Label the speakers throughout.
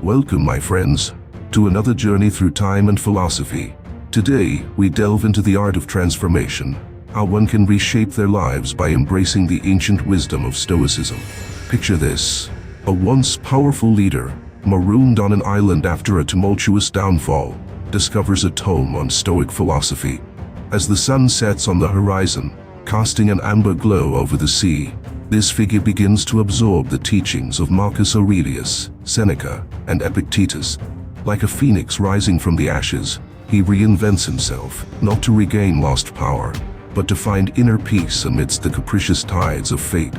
Speaker 1: Welcome, my friends, to another journey through time and philosophy. Today, we delve into the art of transformation, how one can reshape their lives by embracing the ancient wisdom of Stoicism. Picture this: a once powerful leader, marooned on an island after a tumultuous downfall, discovers a tome on Stoic philosophy. As the sun sets on the horizon, casting an amber glow over the sea, this figure begins to absorb the teachings of Marcus Aurelius, Seneca, and Epictetus. Like a phoenix rising from the ashes, he reinvents himself, not to regain lost power, but to find inner peace amidst the capricious tides of fate.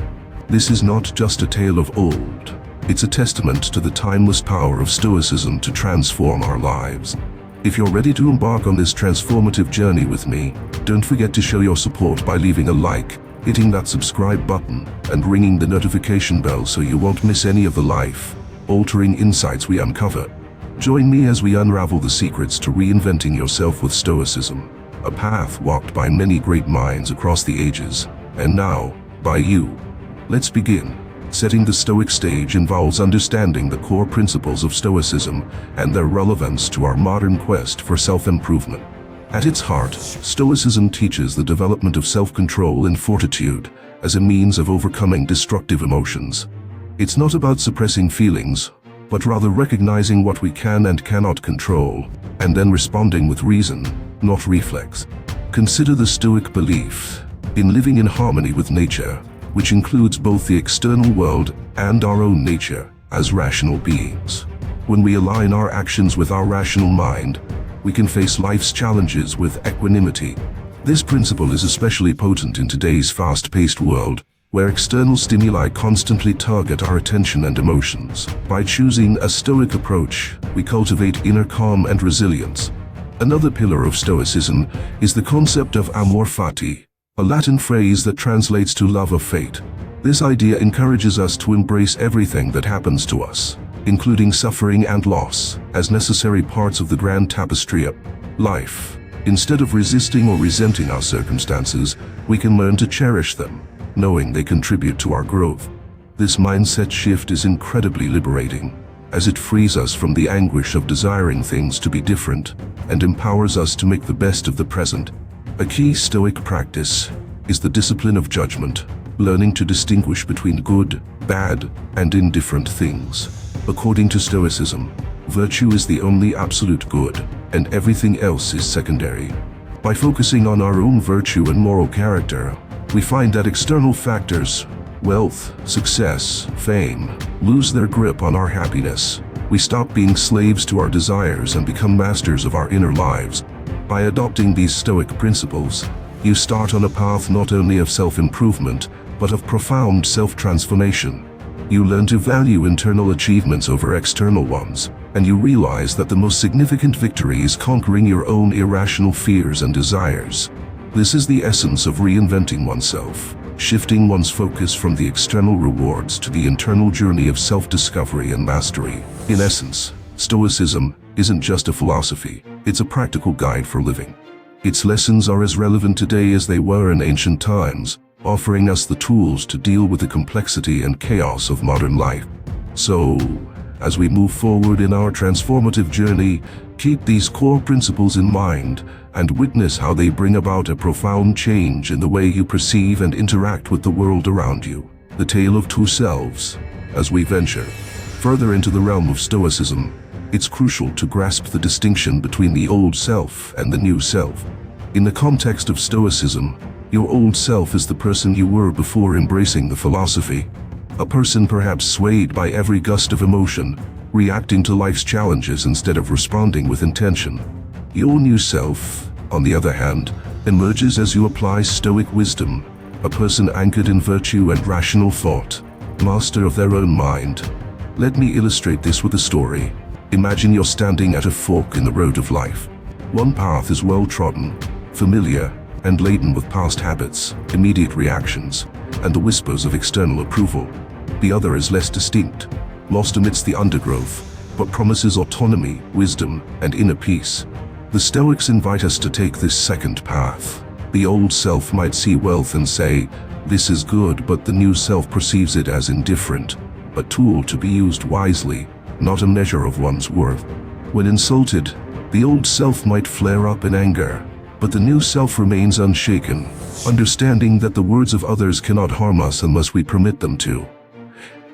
Speaker 1: This is not just a tale of old, it's a testament to the timeless power of Stoicism to transform our lives. If you're ready to embark on this transformative journey with me, don't forget to show your support by leaving a like, hitting that subscribe button, and ringing the notification bell so you won't miss any of the life-altering insights we uncover. Join me as we unravel the secrets to reinventing yourself with Stoicism, a path walked by many great minds across the ages, and now, by you. Let's begin. Setting the Stoic stage involves understanding the core principles of Stoicism and their relevance to our modern quest for self-improvement. At its heart, Stoicism teaches the development of self-control and fortitude as a means of overcoming destructive emotions. It's not about suppressing feelings, but rather recognizing what we can and cannot control, and then responding with reason, not reflex. Consider the Stoic belief in living in harmony with nature, which includes both the external world and our own nature as rational beings. When we align our actions with our rational mind, we can face life's challenges with equanimity. This principle is especially potent in today's fast-paced world, where external stimuli constantly target our attention and emotions. By choosing a Stoic approach, we cultivate inner calm and resilience. Another pillar of Stoicism is the concept of Amor Fati, a Latin phrase that translates to love of fate. This idea encourages us to embrace everything that happens to us, including suffering and loss, as necessary parts of the grand tapestry of life. Instead of resisting or resenting our circumstances, we can learn to cherish them, knowing they contribute to our growth. This mindset shift is incredibly liberating, as it frees us from the anguish of desiring things to be different and empowers us to make the best of the present. A key Stoic practice is the discipline of judgment, learning to distinguish between good, bad, and indifferent things. According to Stoicism, virtue is the only absolute good, and everything else is secondary. By focusing on our own virtue and moral character, we find that external factors, wealth, success, fame, lose their grip on our happiness. We stop being slaves to our desires and become masters of our inner lives. By adopting these Stoic principles, you start on a path not only of self-improvement, but of profound self-transformation. You learn to value internal achievements over external ones, and you realize that the most significant victory is conquering your own irrational fears and desires. This is the essence of reinventing oneself, shifting one's focus from the external rewards to the internal journey of self-discovery and mastery. In essence, Stoicism isn't just a philosophy, it's a practical guide for living. Its lessons are as relevant today as they were in ancient times, offering us the tools to deal with the complexity and chaos of modern life. So, as we move forward in our transformative journey, keep these core principles in mind and witness how they bring about a profound change in the way you perceive and interact with the world around you. The tale of two selves. As we venture further into the realm of Stoicism, it's crucial to grasp the distinction between the old self and the new self. In the context of Stoicism, your old self is the person you were before embracing the philosophy. A person perhaps swayed by every gust of emotion, reacting to life's challenges instead of responding with intention. Your new self, on the other hand, emerges as you apply Stoic wisdom, a person anchored in virtue and rational thought, master of their own mind. Let me illustrate this with a story. Imagine you're standing at a fork in the road of life. One path is well-trodden, familiar, and laden with past habits, immediate reactions, and the whispers of external approval. The other is less distinct, lost amidst the undergrowth, but promises autonomy, wisdom, and inner peace. The Stoics invite us to take this second path. The old self might see wealth and say, "This is good," but the new self perceives it as indifferent, a tool to be used wisely, not a measure of one's worth. When insulted, the old self might flare up in anger, but the new self remains unshaken, understanding that the words of others cannot harm us unless we permit them to.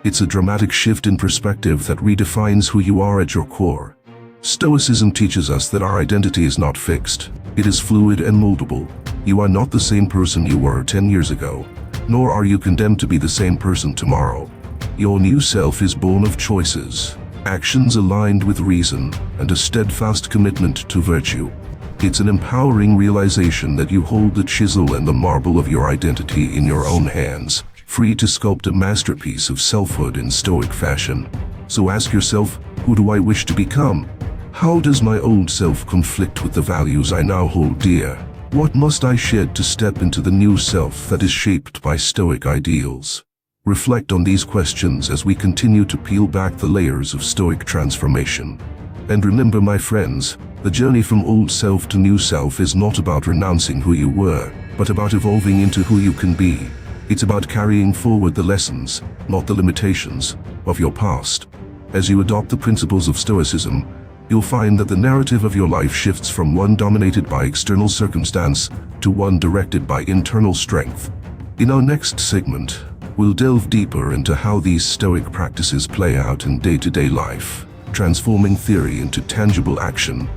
Speaker 1: It's a dramatic shift in perspective that redefines who you are at your core. Stoicism teaches us that our identity is not fixed. It is fluid and moldable. You are not the same person you were 10 years ago, nor are you condemned to be the same person tomorrow. Your new self is born of choices, actions aligned with reason, and a steadfast commitment to virtue. It's an empowering realization that you hold the chisel and the marble of your identity in your own hands, free to sculpt a masterpiece of selfhood in Stoic fashion. So ask yourself, who do I wish to become? How does my old self conflict with the values I now hold dear? What must I shed to step into the new self that is shaped by Stoic ideals? Reflect on these questions as we continue to peel back the layers of Stoic transformation. And remember, my friends, the journey from old self to new self is not about renouncing who you were, but about evolving into who you can be. It's about carrying forward the lessons, not the limitations, of your past. As you adopt the principles of Stoicism, you'll find that the narrative of your life shifts from one dominated by external circumstance to one directed by internal strength. In our next segment, we'll delve deeper into how these Stoic practices play out in day-to-day life, transforming theory into tangible action.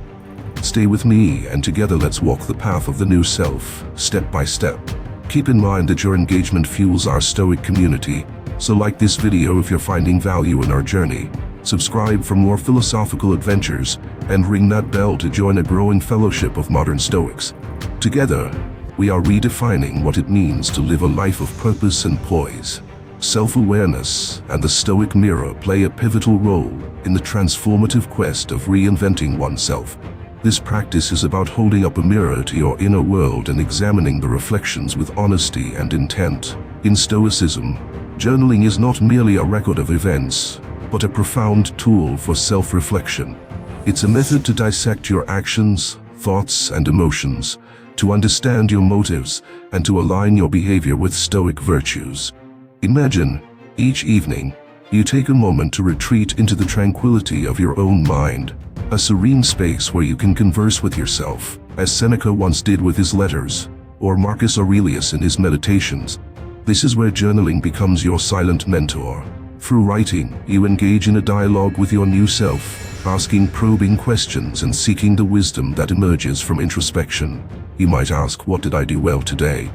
Speaker 1: Stay with me, and together let's walk the path of the new self, step by step. Keep in mind that your engagement fuels our Stoic community, so like this video if you're finding value in our journey, subscribe for more philosophical adventures, and ring that bell to join a growing fellowship of modern Stoics. Together, we are redefining what it means to live a life of purpose and poise. Self-awareness and the Stoic mirror play a pivotal role in the transformative quest of reinventing oneself. This practice is about holding up a mirror to your inner world and examining the reflections with honesty and intent. In Stoicism, journaling is not merely a record of events, but a profound tool for self-reflection. It's a method to dissect your actions, thoughts, and emotions, to understand your motives, and to align your behavior with Stoic virtues. Imagine, each evening, you take a moment to retreat into the tranquility of your own mind, a serene space where you can converse with yourself, as Seneca once did with his letters, or Marcus Aurelius in his meditations. This is where journaling becomes your silent mentor. Through writing, you engage in a dialogue with your new self, asking probing questions and seeking the wisdom that emerges from introspection. You might ask, what did I do well today?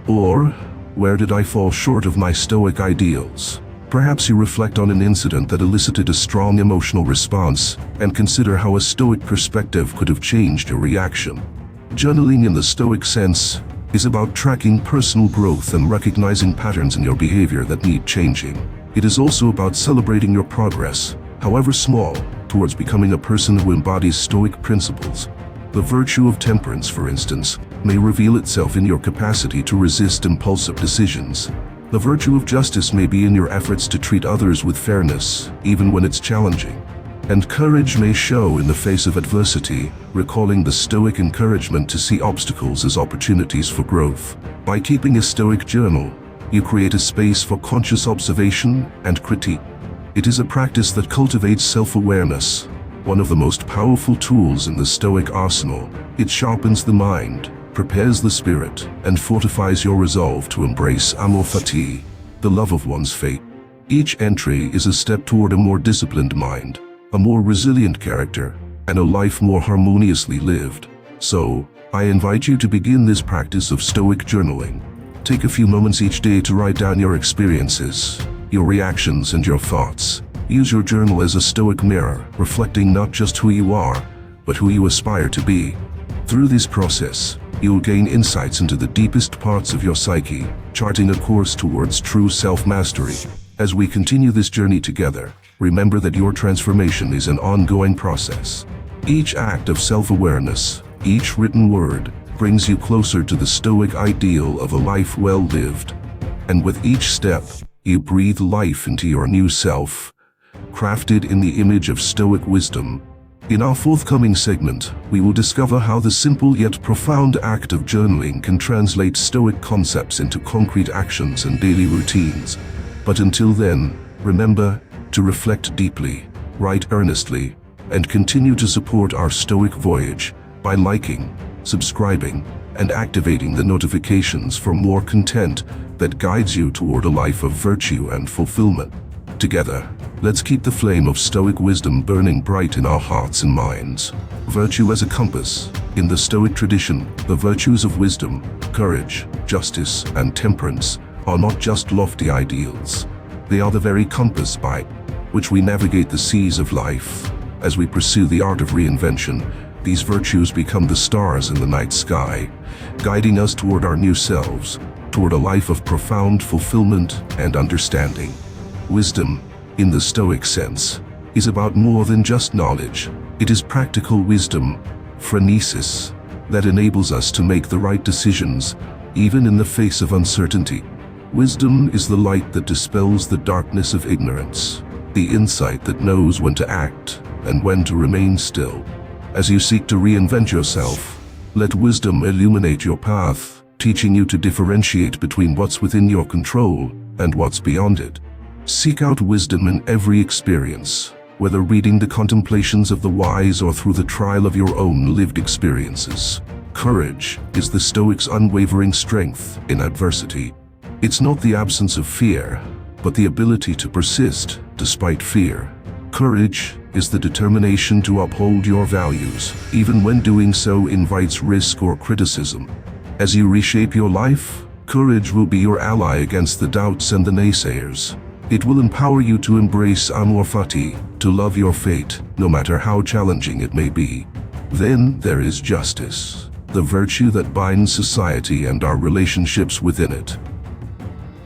Speaker 1: Or, where did I fall short of my Stoic ideals? Perhaps you reflect on an incident that elicited a strong emotional response and consider how a Stoic perspective could have changed your reaction. Journaling in the Stoic sense is about tracking personal growth and recognizing patterns in your behavior that need changing. It is also about celebrating your progress, however small, towards becoming a person who embodies Stoic principles. The virtue of temperance, for instance, may reveal itself in your capacity to resist impulsive decisions. The virtue of justice may be in your efforts to treat others with fairness, even when it's challenging. And courage may show in the face of adversity, recalling the Stoic encouragement to see obstacles as opportunities for growth. By keeping a Stoic journal, you create a space for conscious observation and critique. It is a practice that cultivates self-awareness, one of the most powerful tools in the Stoic arsenal. It sharpens the mind, prepares the spirit, and fortifies your resolve to embrace Amor, Fati, the love of one's fate. Each entry is a step toward a more disciplined mind, a more resilient character, and a life more harmoniously lived. So, I invite you to begin this practice of Stoic journaling. Take a few moments each day to write down your experiences, your reactions, and your thoughts. Use your journal as a Stoic mirror, reflecting not just who you are, but who you aspire to be. Through this process, you'll gain insights into the deepest parts of your psyche, charting a course towards true self-mastery. As we continue this journey together, remember that your transformation is an ongoing process. Each act of self-awareness, each written word, brings you closer to the Stoic ideal of a life well lived. And with each step, you breathe life into your new self, crafted in the image of Stoic wisdom. In our forthcoming segment, we will discover how the simple yet profound act of journaling can translate Stoic concepts into concrete actions and daily routines. But until then, remember to reflect deeply, write earnestly, and continue to support our Stoic voyage by liking, subscribing, and activating the notifications for more content that guides you toward a life of virtue and fulfillment. Together, let's keep the flame of Stoic wisdom burning bright in our hearts and minds. Virtue as a compass. In the Stoic tradition, the virtues of wisdom, courage, justice, and temperance are not just lofty ideals. They are the very compass by which we navigate the seas of life. As we pursue the art of reinvention, these virtues become the stars in the night sky, guiding us toward our new selves, toward a life of profound fulfillment and understanding. Wisdom, in the Stoic sense, is about more than just knowledge. It is practical wisdom, phronesis, that enables us to make the right decisions, even in the face of uncertainty. Wisdom is the light that dispels the darkness of ignorance, the insight that knows when to act and when to remain still. As you seek to reinvent yourself, let wisdom illuminate your path, teaching you to differentiate between what's within your control and what's beyond it. Seek out wisdom in every experience, whether reading the contemplations of the wise or through the trial of your own lived experiences. Courage is the Stoic's unwavering strength in adversity. It's not the absence of fear, but the ability to persist despite fear. Courage is the determination to uphold your values, even when doing so invites risk or criticism. As you reshape your life, courage will be your ally against the doubts and the naysayers. It will empower you to embrace Amor, Fati, to love your fate, no matter how challenging it may be. Then there is justice, the virtue that binds society and our relationships within it.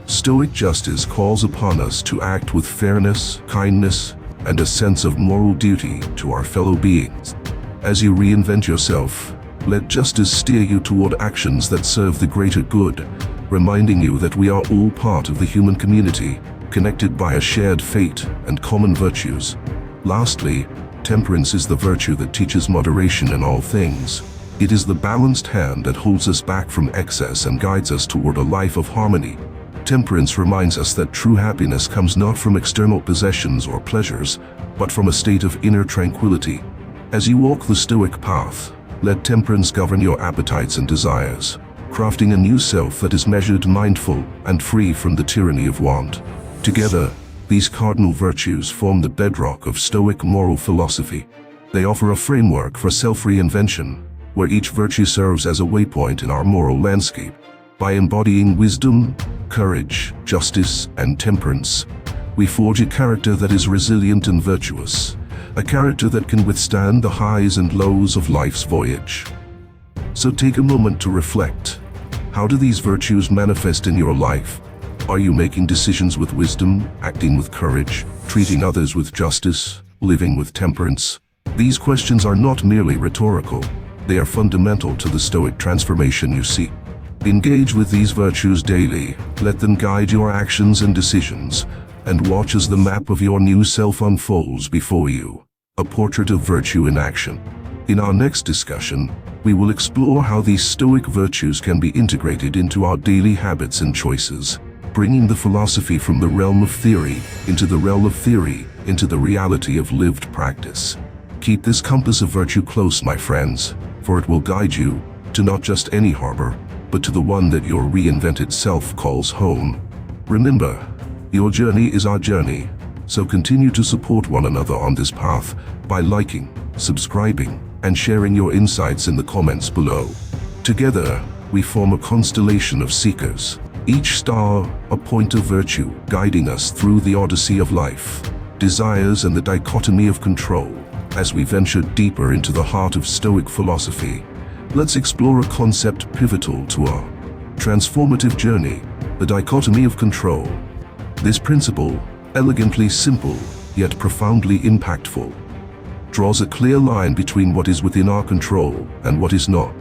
Speaker 1: Stoic justice calls upon us to act with fairness, kindness, and a sense of moral duty to our fellow beings. As you reinvent yourself, let justice steer you toward actions that serve the greater good, reminding you that we are all part of the human community, connected by a shared fate and common virtues. Lastly, temperance is the virtue that teaches moderation in all things. It is the balanced hand that holds us back from excess and guides us toward a life of harmony. Temperance reminds us that true happiness comes not from external possessions or pleasures, but from a state of inner tranquility. As you walk the Stoic path, let temperance govern your appetites and desires, crafting a new self that is measured, mindful, and free from the tyranny of want. Together, these cardinal virtues form the bedrock of Stoic moral philosophy. They offer a framework for self-reinvention, where each virtue serves as a waypoint in our moral landscape. By embodying wisdom, courage, justice, and temperance, we forge a character that is resilient and virtuous, a character that can withstand the highs and lows of life's voyage. So take a moment to reflect. How do these virtues manifest in your life? Are you making decisions with wisdom, acting with courage, treating others with justice, living with temperance? These questions are not merely rhetorical. They are fundamental to the Stoic transformation you seek. Engage with these virtues daily, let them guide your actions and decisions, and watch as the map of your new self unfolds before you, a portrait of virtue in action. In our next discussion, we will explore how these Stoic virtues can be integrated into our daily habits and choices, bringing the philosophy from the realm of theory into the reality of lived practice. Keep this compass of virtue close, my friends, for it will guide you to not just any harbor, but to the one that your reinvented self calls home. Remember, your journey is our journey, so continue to support one another on this path by liking, subscribing, and sharing your insights in the comments below. Together, we form a constellation of seekers, each star a point of virtue guiding us through the odyssey of life, desires, and the dichotomy of control. As we venture deeper into the heart of Stoic philosophy, let's explore a concept pivotal to our transformative journey, the dichotomy of control. This principle, elegantly simple yet profoundly impactful, draws a clear line between what is within our control and what is not.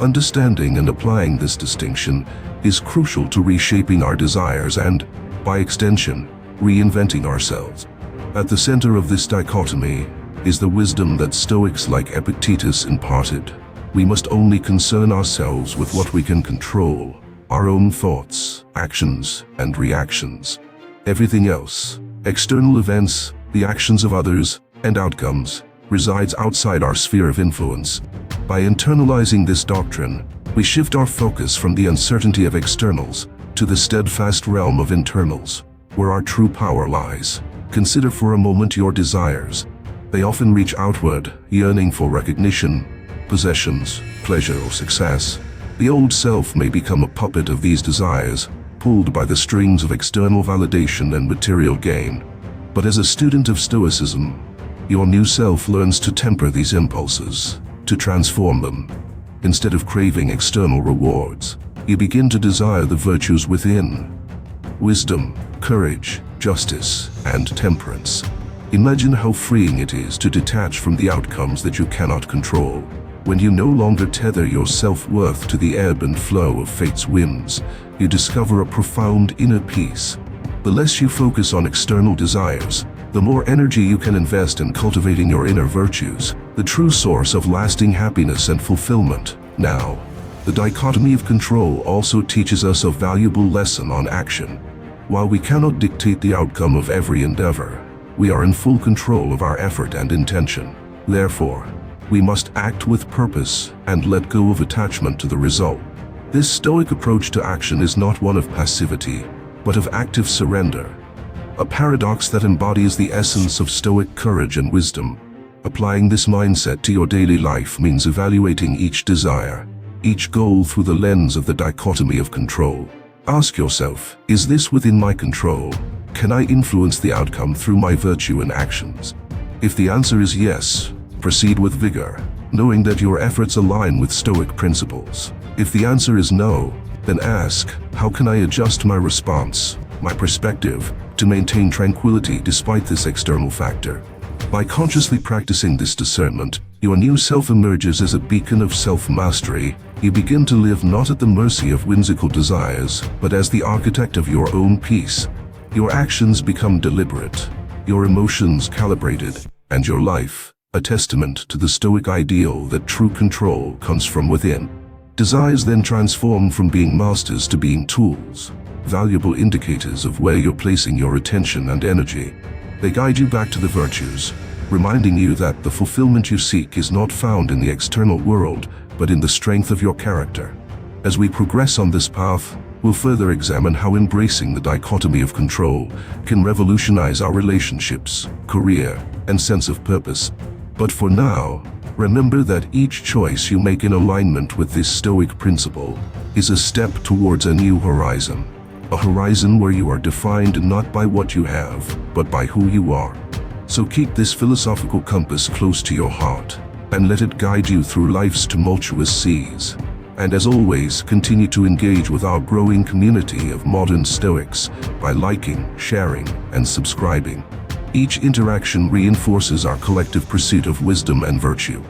Speaker 1: Understanding and applying this distinction is crucial to reshaping our desires and, by extension, reinventing ourselves. At the center of this dichotomy is the wisdom that Stoics like Epictetus imparted. We must only concern ourselves with what we can control, our own thoughts, actions, and reactions. Everything else, external events, the actions of others, and outcomes resides outside our sphere of influence. By internalizing this doctrine, we shift our focus from the uncertainty of externals to the steadfast realm of internals, where our true power lies. Consider for a moment your desires. They often reach outward, yearning for recognition, possessions, pleasure, or success. The old self may become a puppet of these desires, pulled by the strings of external validation and material gain. But as a student of Stoicism, your new self learns to temper these impulses, to transform them. Instead of craving external rewards, you begin to desire the virtues within: wisdom, courage, justice, and temperance. Imagine how freeing it is to detach from the outcomes that you cannot control. When you no longer tether your self-worth to the ebb and flow of fate's whims, you discover a profound inner peace. The less you focus on external desires, the more energy you can invest in cultivating your inner virtues, the true source of lasting happiness and fulfillment. Now, the dichotomy of control also teaches us a valuable lesson on action. While we cannot dictate the outcome of every endeavor, we are in full control of our effort and intention. Therefore, we must act with purpose and let go of attachment to the result. This Stoic approach to action is not one of passivity, but of active surrender, a paradox that embodies the essence of Stoic courage and wisdom. Applying this mindset to your daily life means evaluating each desire, each goal through the lens of the dichotomy of control. Ask yourself, is this within my control? Can I influence the outcome through my virtue and actions? If the answer is yes, proceed with vigor, knowing that your efforts align with Stoic principles. If the answer is no, then ask, how can I adjust my response, my perspective, to maintain tranquility despite this external factor? By consciously practicing this discernment, your new self emerges as a beacon of self-mastery. You begin to live not at the mercy of whimsical desires, but as the architect of your own peace. Your actions become deliberate, your emotions calibrated, and your life a testament to the Stoic ideal that true control comes from within. Desires then transform from being masters to being tools, valuable indicators of where you're placing your attention and energy. They guide you back to the virtues, reminding you that the fulfillment you seek is not found in the external world, but in the strength of your character. As we progress on this path, we'll further examine how embracing the dichotomy of control can revolutionize our relationships, career, and sense of purpose. But for now, remember that each choice you make in alignment with this Stoic principle is a step towards a new horizon. A horizon where you are defined not by what you have, but by who you are. So keep this philosophical compass close to your heart, and let it guide you through life's tumultuous seas. And as always, continue to engage with our growing community of modern Stoics by liking, sharing, and subscribing. Each interaction reinforces our collective pursuit of wisdom and virtue.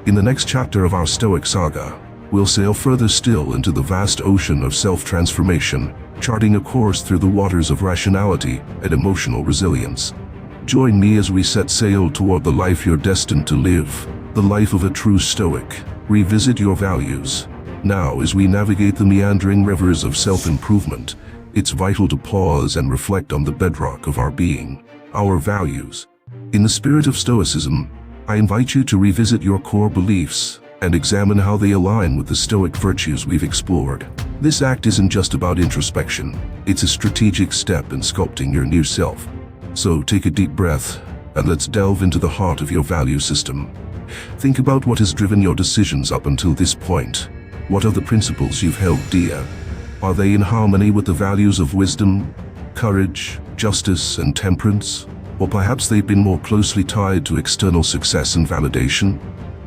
Speaker 1: In the next chapter of our Stoic saga, we'll sail further still into the vast ocean of self-transformation, charting a course through the waters of rationality and emotional resilience. Join me as we set sail toward the life you're destined to live, the life of a true Stoic. Revisit your values. Now, as we navigate the meandering rivers of self-improvement, it's vital to pause and reflect on the bedrock of our being, our values. In the spirit of Stoicism, I invite you to revisit your core beliefs and examine how they align with the Stoic virtues we've explored. This act isn't just about introspection, it's a strategic step in sculpting your new self. So take a deep breath, and let's delve into the heart of your value system. Think about what has driven your decisions up until this point. What are the principles you've held dear? Are they in harmony with the values of wisdom, courage, justice, and temperance? Or perhaps they've been more closely tied to external success and validation?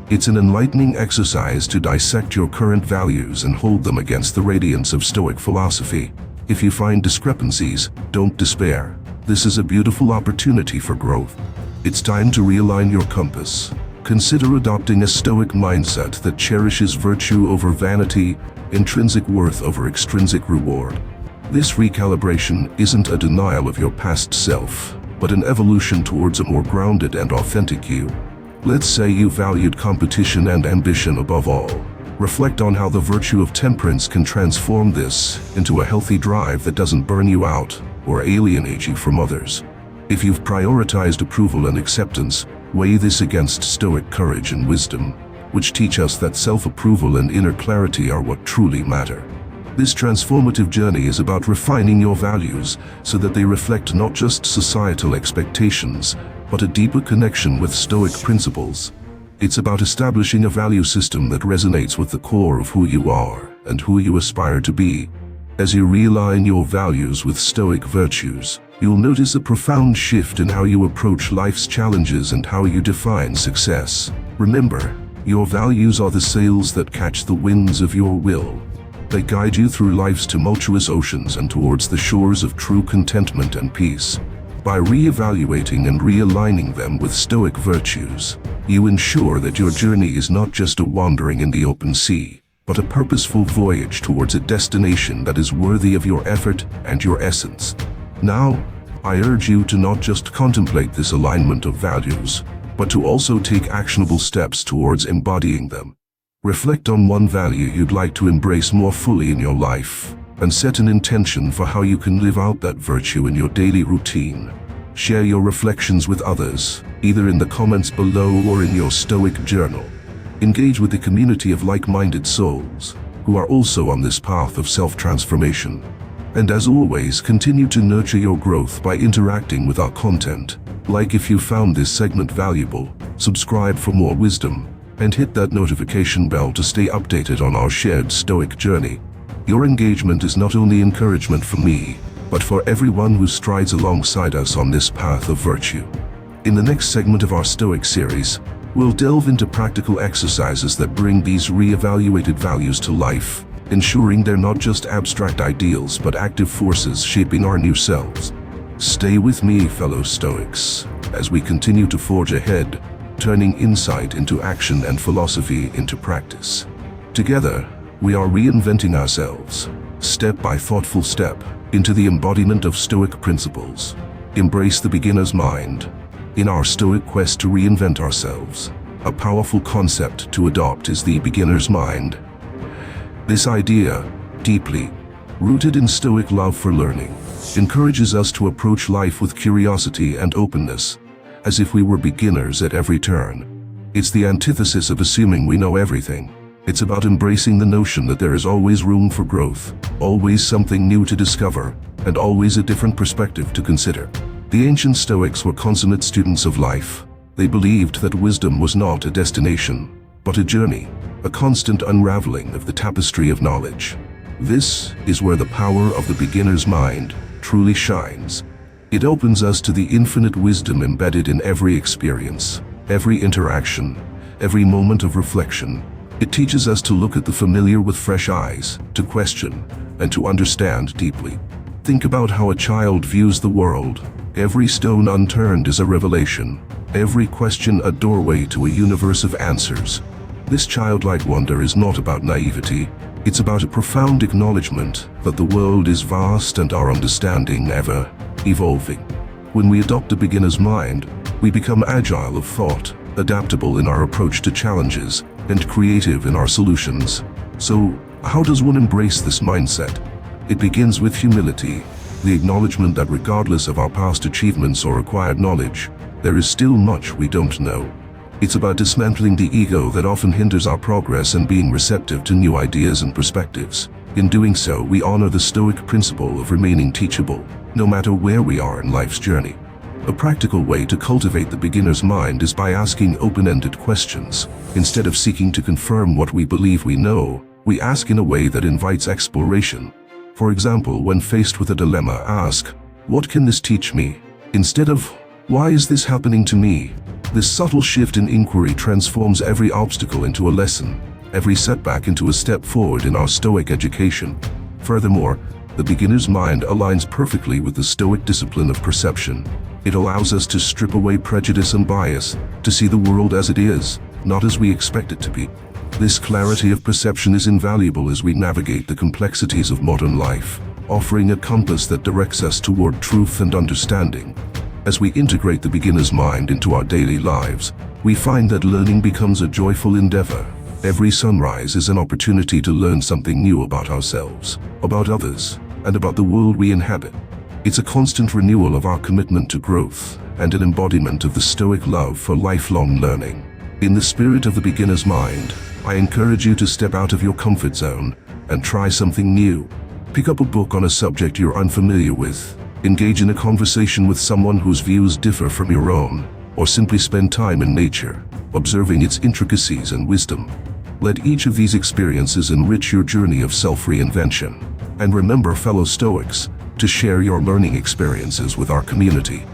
Speaker 1: It's an enlightening exercise to dissect your current values and hold them against the radiance of Stoic philosophy. If you find discrepancies, don't despair. This is a beautiful opportunity for growth. It's time to realign your compass. Consider adopting a Stoic mindset that cherishes virtue over vanity, intrinsic worth over extrinsic reward. This recalibration isn't a denial of your past self, but an evolution towards a more grounded and authentic you. Let's say you valued competition and ambition above all. Reflect on how the virtue of temperance can transform this into a healthy drive that doesn't burn you out or alienate you from others. If you've prioritized approval and acceptance, Weigh this against Stoic courage and wisdom, which teach us that self-approval and inner clarity are what truly matter. This transformative journey is about refining your values so that they reflect not just societal expectations, but a deeper connection with Stoic principles. It's about establishing a value system that resonates with the core of who you are and who you aspire to be. As you realign your values with Stoic virtues, you'll notice a profound shift in how you approach life's challenges and how you define success. Remember, your values are the sails that catch the winds of your will. They guide you through life's tumultuous oceans and towards the shores of true contentment and peace. By re-evaluating and realigning them with Stoic virtues, you ensure that your journey is not just a wandering in the open sea, but a purposeful voyage towards a destination that is worthy of your effort and your essence. Now, I urge you to not just contemplate this alignment of values, but to also take actionable steps towards embodying them. Reflect on one value you'd like to embrace more fully in your life, and set an intention for how you can live out that virtue in your daily routine. Share your reflections with others, either in the comments below or in your Stoic journal. Engage with a community of like-minded souls who are also on this path of self-transformation. And as always, continue to nurture your growth by interacting with our content. Like if you found this segment valuable, subscribe for more wisdom, and hit that notification bell to stay updated on our shared Stoic journey. Your engagement is not only encouragement for me, but for everyone who strides alongside us on this path of virtue. In the next segment of our Stoic series, we'll delve into practical exercises that bring these re-evaluated values to life, ensuring they're not just abstract ideals but active forces shaping our new selves. Stay with me, fellow Stoics, as we continue to forge ahead, turning insight into action and philosophy into practice. Together, we are reinventing ourselves, step by thoughtful step, into the embodiment of Stoic principles. Embrace the beginner's mind. In our Stoic quest to reinvent ourselves, a powerful concept to adopt is the beginner's mind. This idea, deeply rooted in Stoic love for learning, encourages us to approach life with curiosity and openness, as if we were beginners at every turn. It's the antithesis of assuming we know everything. It's about embracing the notion that there is always room for growth, always something new to discover, and always a different perspective to consider. The ancient Stoics were consummate students of life. They believed that wisdom was not a destination, but a journey, a constant unraveling of the tapestry of knowledge. This is where the power of the beginner's mind truly shines. It opens us to the infinite wisdom embedded in every experience, every interaction, every moment of reflection. It teaches us to look at the familiar with fresh eyes, to question, and to understand deeply. Think about how a child views the world. Every stone unturned is a revelation, every question a doorway to a universe of answers. This childlike wonder is not about naivety, it's about a profound acknowledgement that the world is vast and our understanding ever evolving. When we adopt a beginner's mind, we become agile of thought, adaptable in our approach to challenges, and creative in our solutions. So, how does one embrace this mindset? It begins with humility, the acknowledgement that regardless of our past achievements or acquired knowledge, there is still much we don't know. It's about dismantling the ego that often hinders our progress and being receptive to new ideas and perspectives. In doing so, we honor the Stoic principle of remaining teachable, no matter where we are in life's journey. A practical way to cultivate the beginner's mind is by asking open-ended questions. Instead of seeking to confirm what we believe we know, we ask in a way that invites exploration. For example, when faced with a dilemma, ask, "What can this teach me?" instead of, "Why is this happening to me?" This subtle shift in inquiry transforms every obstacle into a lesson, every setback into a step forward in our Stoic education. Furthermore, the beginner's mind aligns perfectly with the Stoic discipline of perception. It allows us to strip away prejudice and bias, to see the world as it is, not as we expect it to be. This clarity of perception is invaluable as we navigate the complexities of modern life, offering a compass that directs us toward truth and understanding. As we integrate the beginner's mind into our daily lives, we find that learning becomes a joyful endeavor. Every sunrise is an opportunity to learn something new about ourselves, about others, and about the world we inhabit. It's a constant renewal of our commitment to growth, and an embodiment of the Stoic love for lifelong learning. In the spirit of the beginner's mind, I encourage you to step out of your comfort zone and try something new. Pick up a book on a subject you're unfamiliar with, engage in a conversation with someone whose views differ from your own, or simply spend time in nature, observing its intricacies and wisdom. Let each of these experiences enrich your journey of self-reinvention. And remember, fellow Stoics, to share your learning experiences with our community.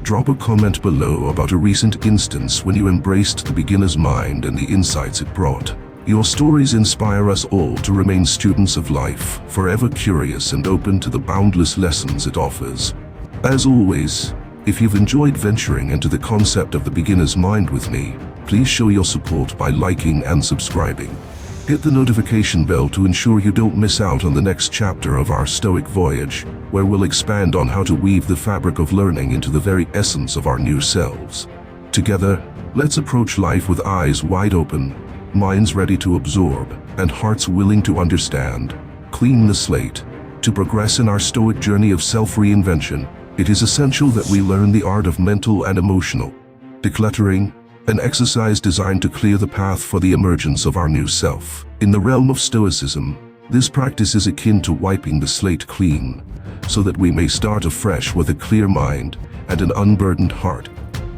Speaker 1: Drop a comment below about a recent instance when you embraced the beginner's mind and the insights it brought. Your stories inspire us all to remain students of life, forever curious and open to the boundless lessons it offers. As always, if you've enjoyed venturing into the concept of the beginner's mind with me, please show your support by liking and subscribing. Hit the notification bell to ensure you don't miss out on the next chapter of our Stoic voyage, where we'll expand on how to weave the fabric of learning into the very essence of our new selves. Together, let's approach life with eyes wide open, minds ready to absorb, and hearts willing to understand. Clean the slate. To progress in our Stoic journey of self-reinvention, it is essential that we learn the art of mental and emotional decluttering, an exercise designed to clear the path for the emergence of our new self. In the realm of Stoicism, this practice is akin to wiping the slate clean, so that we may start afresh with a clear mind and an unburdened heart.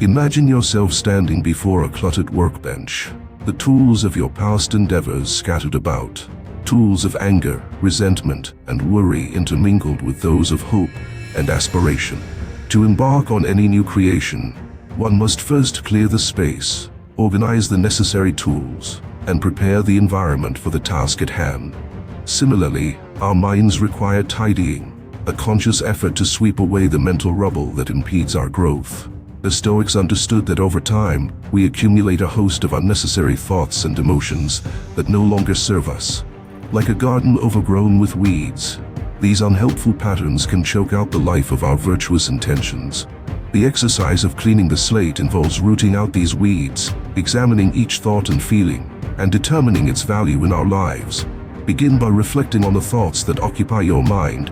Speaker 1: Imagine yourself standing before a cluttered workbench, the tools of your past endeavors scattered about, tools of anger, resentment, and worry intermingled with those of hope and aspiration. To embark on any new creation, one must first clear the space, organize the necessary tools, and prepare the environment for the task at hand. Similarly, our minds require tidying, a conscious effort to sweep away the mental rubble that impedes our growth. The Stoics understood that over time, we accumulate a host of unnecessary thoughts and emotions that no longer serve us. Like a garden overgrown with weeds, these unhelpful patterns can choke out the life of our virtuous intentions. The exercise of cleaning the slate involves rooting out these weeds, examining each thought and feeling, and determining its value in our lives. Begin by reflecting on the thoughts that occupy your mind.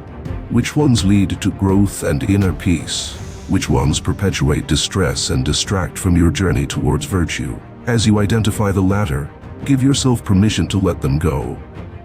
Speaker 1: Which ones lead to growth and inner peace? Which ones perpetuate distress and distract from your journey towards virtue? As you identify the latter, give yourself permission to let them go.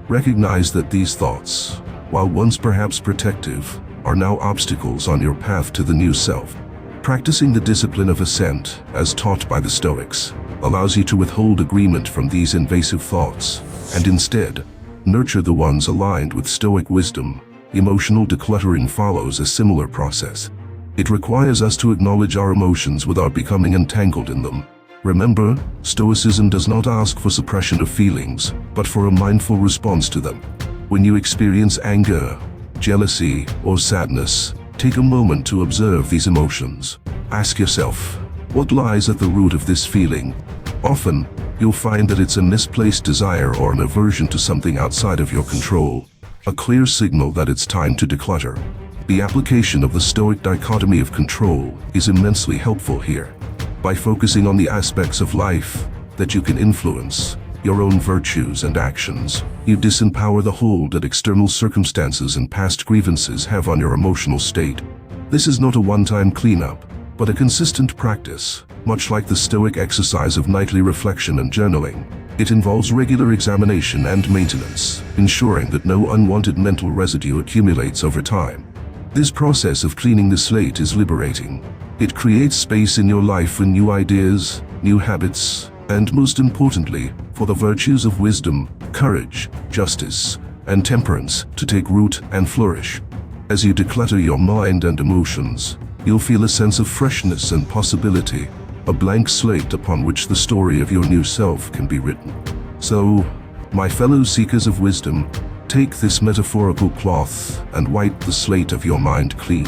Speaker 1: Recognize that these thoughts, while once perhaps protective, are now obstacles on your path to the new self. Practicing the discipline of assent, as taught by the Stoics, allows you to withhold agreement from these invasive thoughts, and instead, nurture the ones aligned with Stoic wisdom. Emotional decluttering follows a similar process. It requires us to acknowledge our emotions without becoming entangled in them. Remember, Stoicism does not ask for suppression of feelings, but for a mindful response to them. When you experience anger, jealousy, or sadness, take a moment to observe these emotions. Ask yourself, what lies at the root of this feeling? Often, you'll find that it's a misplaced desire or an aversion to something outside of your control, a clear signal that it's time to declutter. The application of the Stoic dichotomy of control is immensely helpful here. By focusing on the aspects of life that you can influence, your own virtues and actions, you disempower the hold that external circumstances and past grievances have on your emotional state. This is not a one-time cleanup, but a consistent practice, much like the Stoic exercise of nightly reflection and journaling. It involves regular examination and maintenance, ensuring that no unwanted mental residue accumulates over time. This process of cleaning the slate is liberating. It creates space in your life for new ideas, new habits, and most importantly, for the virtues of wisdom, courage, justice, and temperance to take root and flourish. As you declutter your mind and emotions, you'll feel a sense of freshness and possibility, a blank slate upon which the story of your new self can be written. So, my fellow seekers of wisdom, take this metaphorical cloth and wipe the slate of your mind clean.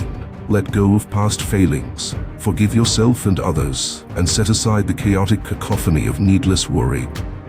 Speaker 1: Let go of past failings, forgive yourself and others, and set aside the chaotic cacophony of needless worry.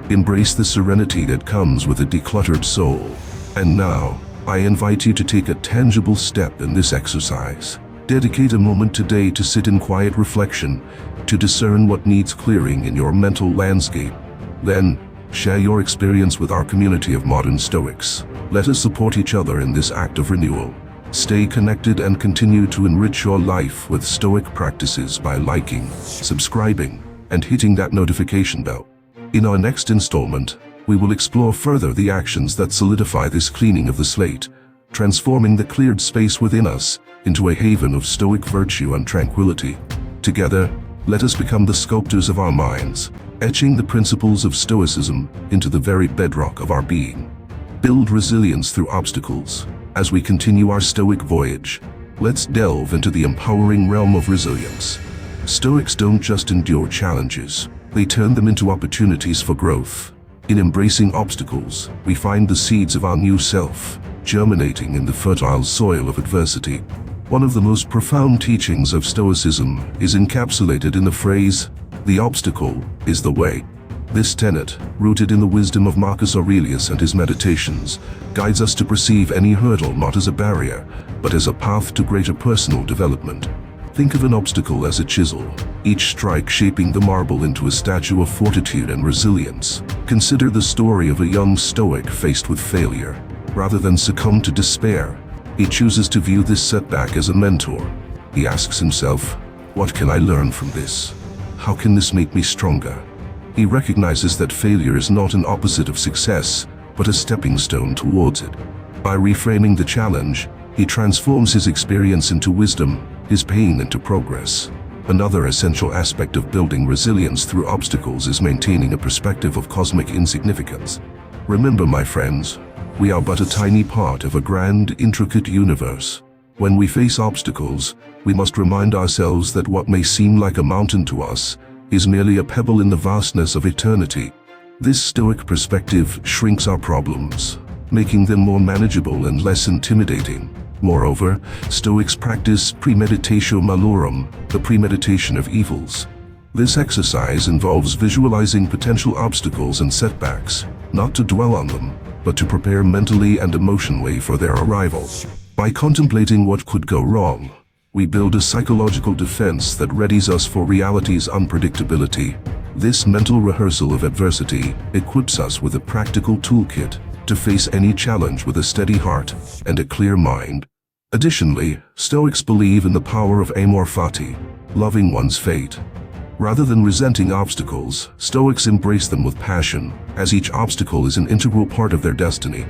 Speaker 1: Embrace the serenity that comes with a decluttered soul. And now, I invite you to take a tangible step in this exercise. Dedicate a moment today to sit in quiet reflection, to discern what needs clearing in your mental landscape. Then, share your experience with our community of modern Stoics. Let us support each other in this act of renewal. Stay connected and continue to enrich your life with Stoic practices by liking, subscribing, and hitting that notification bell. In our next installment, we will explore further the actions that solidify this cleaning of the slate, transforming the cleared space within us into a haven of Stoic virtue and tranquility. Together, let us become the sculptors of our minds, etching the principles of Stoicism into the very bedrock of our being. Build resilience through obstacles. As we continue our Stoic voyage, let's delve into the empowering realm of resilience. Stoics don't just endure challenges, they turn them into opportunities for growth. In embracing obstacles, we find the seeds of our new self, germinating in the fertile soil of adversity. One of the most profound teachings of Stoicism is encapsulated in the phrase, "The obstacle is the way." This tenet, rooted in the wisdom of Marcus Aurelius and his meditations, guides us to perceive any hurdle not as a barrier, but as a path to greater personal development. Think of an obstacle as a chisel, each strike shaping the marble into a statue of fortitude and resilience. Consider the story of a young Stoic faced with failure. Rather than succumb to despair, he chooses to view this setback as a mentor. He asks himself, "What can I learn from this? How can this make me stronger?" He recognizes that failure is not an opposite of success, but a stepping stone towards it. By reframing the challenge, he transforms his experience into wisdom, his pain into progress. Another essential aspect of building resilience through obstacles is maintaining a perspective of cosmic insignificance. Remember, my friends, we are but a tiny part of a grand, intricate universe. When we face obstacles, we must remind ourselves that what may seem like a mountain to us is merely a pebble in the vastness of eternity. This Stoic perspective shrinks our problems, making them more manageable and less intimidating. Moreover, Stoics practice premeditatio malorum, the premeditation of evils. This exercise involves visualizing potential obstacles and setbacks, not to dwell on them, but to prepare mentally and emotionally for their arrival. By contemplating what could go wrong, we build a psychological defense that readies us for reality's unpredictability. This mental rehearsal of adversity equips us with a practical toolkit to face any challenge with a steady heart and a clear mind. Additionally, Stoics believe in the power of Amor Fati, loving one's fate. Rather than resenting obstacles, Stoics embrace them with passion, as each obstacle is an integral part of their destiny.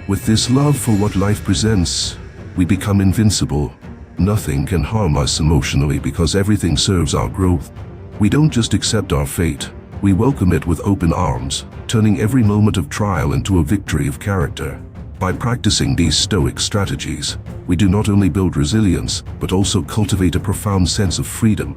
Speaker 1: With this love for what life presents, we become invincible. Nothing can harm us emotionally because everything serves our growth. We don't just accept our fate, we welcome it with open arms, turning every moment of trial into a victory of character. By practicing these Stoic strategies, we do not only build resilience, but also cultivate a profound sense of freedom.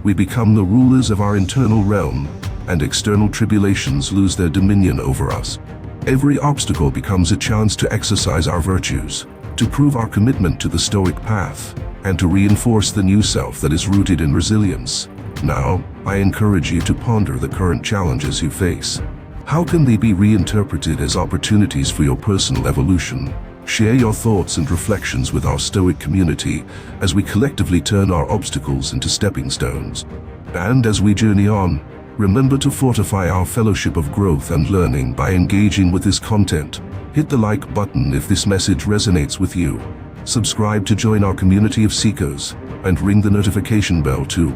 Speaker 1: We become the rulers of our internal realm, and external tribulations lose their dominion over us. Every obstacle becomes a chance to exercise our virtues, to prove our commitment to the Stoic path, and to reinforce the new self that is rooted in resilience. Now, I encourage you to ponder the current challenges you face. How can they be reinterpreted as opportunities for your personal evolution? Share your thoughts and reflections with our Stoic community as we collectively turn our obstacles into stepping stones. And as we journey on, remember to fortify our fellowship of growth and learning by engaging with this content. Hit the like button if this message resonates with you. Subscribe to join our community of seekers, and ring the notification bell to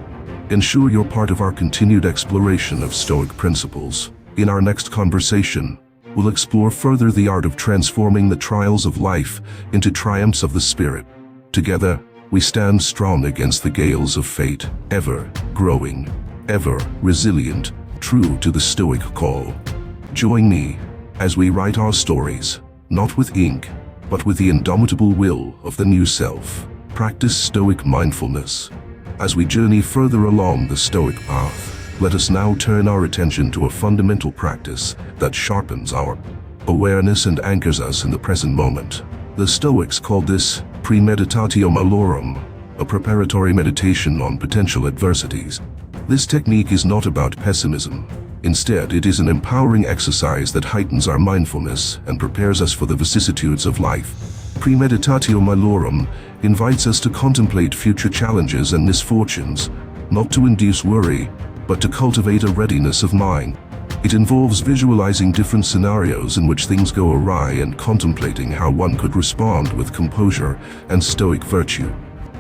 Speaker 1: ensure you're part of our continued exploration of Stoic principles. In our next conversation, we'll explore further the art of transforming the trials of life into triumphs of the spirit. Together, we stand strong against the gales of fate, ever growing, ever resilient, true to the Stoic call. Join me as we write our stories, not with ink, but with the indomitable will of the new self. Practice Stoic mindfulness. As we journey further along the Stoic path, let us now turn our attention to a fundamental practice that sharpens our awareness and anchors us in the present moment. The Stoics called this premeditatio malorum, a preparatory meditation on potential adversities. This technique is not about pessimism. Instead, it is an empowering exercise that heightens our mindfulness and prepares us for the vicissitudes of life. Premeditatio malorum invites us to contemplate future challenges and misfortunes, not to induce worry, but to cultivate a readiness of mind. It involves visualizing different scenarios in which things go awry and contemplating how one could respond with composure and stoic virtue.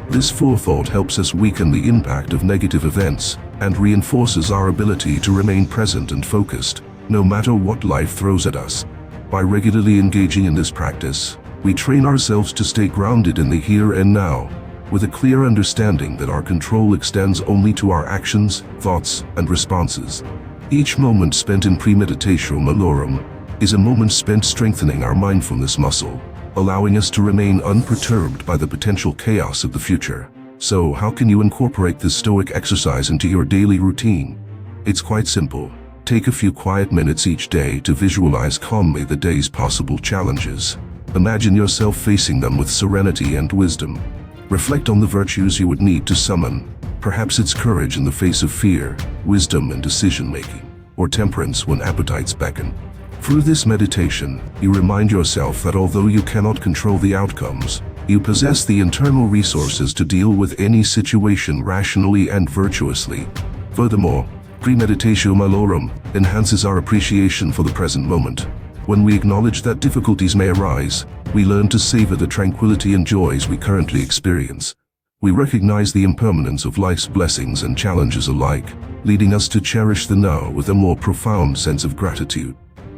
Speaker 1: This forethought helps us weaken the impact of negative events and reinforces our ability to remain present and focused, no matter what life throws at us. By regularly engaging in this practice, we train ourselves to stay grounded in the here and now, with a clear understanding that our control extends only to our actions, thoughts, and responses. Each moment spent in premeditatio malorum is a moment spent strengthening our mindfulness muscle, allowing us to remain unperturbed by the potential chaos of the future. So, how can you incorporate this stoic exercise into your daily routine? It's quite simple. Take a few quiet minutes each day to visualize calmly the day's possible challenges. Imagine yourself facing them with serenity and wisdom. Reflect on the virtues you would need to summon. Perhaps it's courage in the face of fear, wisdom in decision-making, or temperance when appetites beckon. Through this meditation, you remind yourself that although you cannot control the outcomes, you possess the internal resources to deal with any situation rationally and virtuously. Furthermore, premeditatio malorum enhances our appreciation for the present moment. When we acknowledge that difficulties may arise, we learn to savor the tranquility and joys we currently experience. We recognize the impermanence of life's blessings and challenges alike, leading us to cherish the now with a more profound sense of gratitude.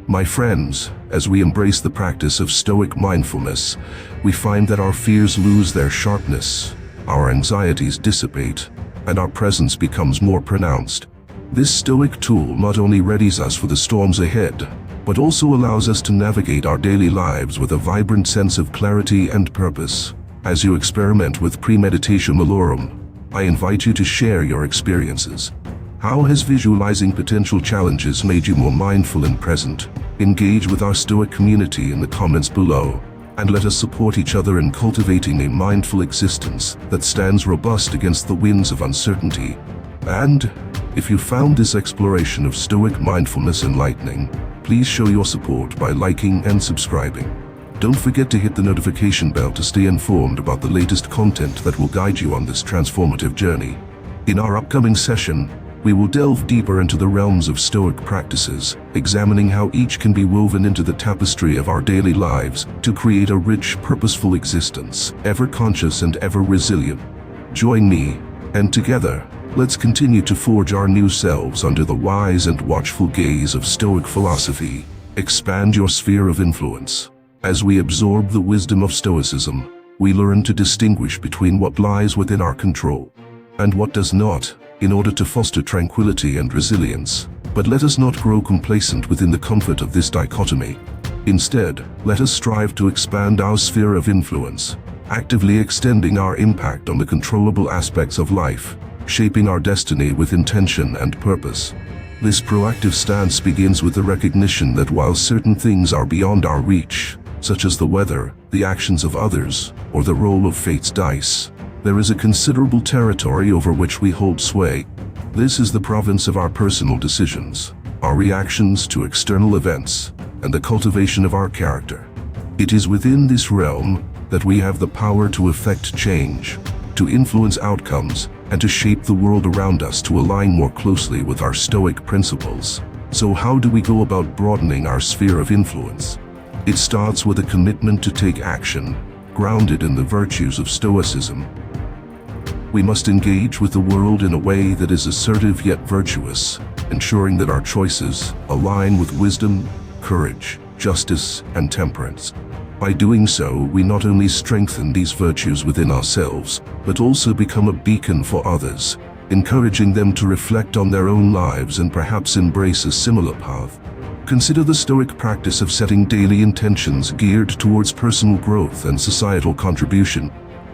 Speaker 1: My friends, as we embrace the practice of stoic mindfulness, we find that our fears lose their sharpness, our anxieties dissipate, and our presence becomes more pronounced. This stoic tool not only readies us for the storms ahead, but also allows us to navigate our daily lives with a vibrant sense of clarity and purpose. As you experiment with premeditatio malorum, I invite you to share your experiences. How has visualizing potential challenges made you more mindful and present? Engage with our Stoic community in the comments below, and let us support each other in cultivating a mindful existence that stands robust against the winds of uncertainty. And, if you found this exploration of Stoic mindfulness enlightening, please show your support by liking and subscribing. Don't forget to hit the notification bell to stay informed about the latest content that will guide you on this transformative journey. In our upcoming session, we will delve deeper into the realms of Stoic practices, examining how each can be woven into the tapestry of our daily lives to create a rich, purposeful existence, ever conscious and ever resilient. Join me, and together, let's continue to forge our new selves under the wise and watchful gaze of Stoic philosophy. Expand your sphere of influence. As we absorb the wisdom of Stoicism, we learn to distinguish between what lies within our control and what does not, in order to foster tranquility and resilience. But let us not grow complacent within the comfort of this dichotomy. Instead, let us strive to expand our sphere of influence, actively extending our impact on the controllable aspects of life, shaping our destiny with intention and purpose. This proactive stance begins with the recognition that while certain things are beyond our reach, such as the weather, the actions of others, or the roll of fate's dice, there is a considerable territory over which we hold sway. This is the province of our personal decisions, our reactions to external events, and the cultivation of our character. It is within this realm that we have the power to effect change, to influence outcomes, and to shape the world around us to align more closely with our Stoic principles. So how do we go about broadening our sphere of influence? It starts with a commitment to take action, grounded in the virtues of Stoicism. We must engage with the world in a way that is assertive yet virtuous, ensuring that our choices align with wisdom, courage, justice, and temperance. By doing so, we not only strengthen these virtues within ourselves, but also become a beacon for others, encouraging them to reflect on their own lives and perhaps embrace a similar path. Consider the Stoic practice of setting daily intentions geared towards personal growth and societal contribution.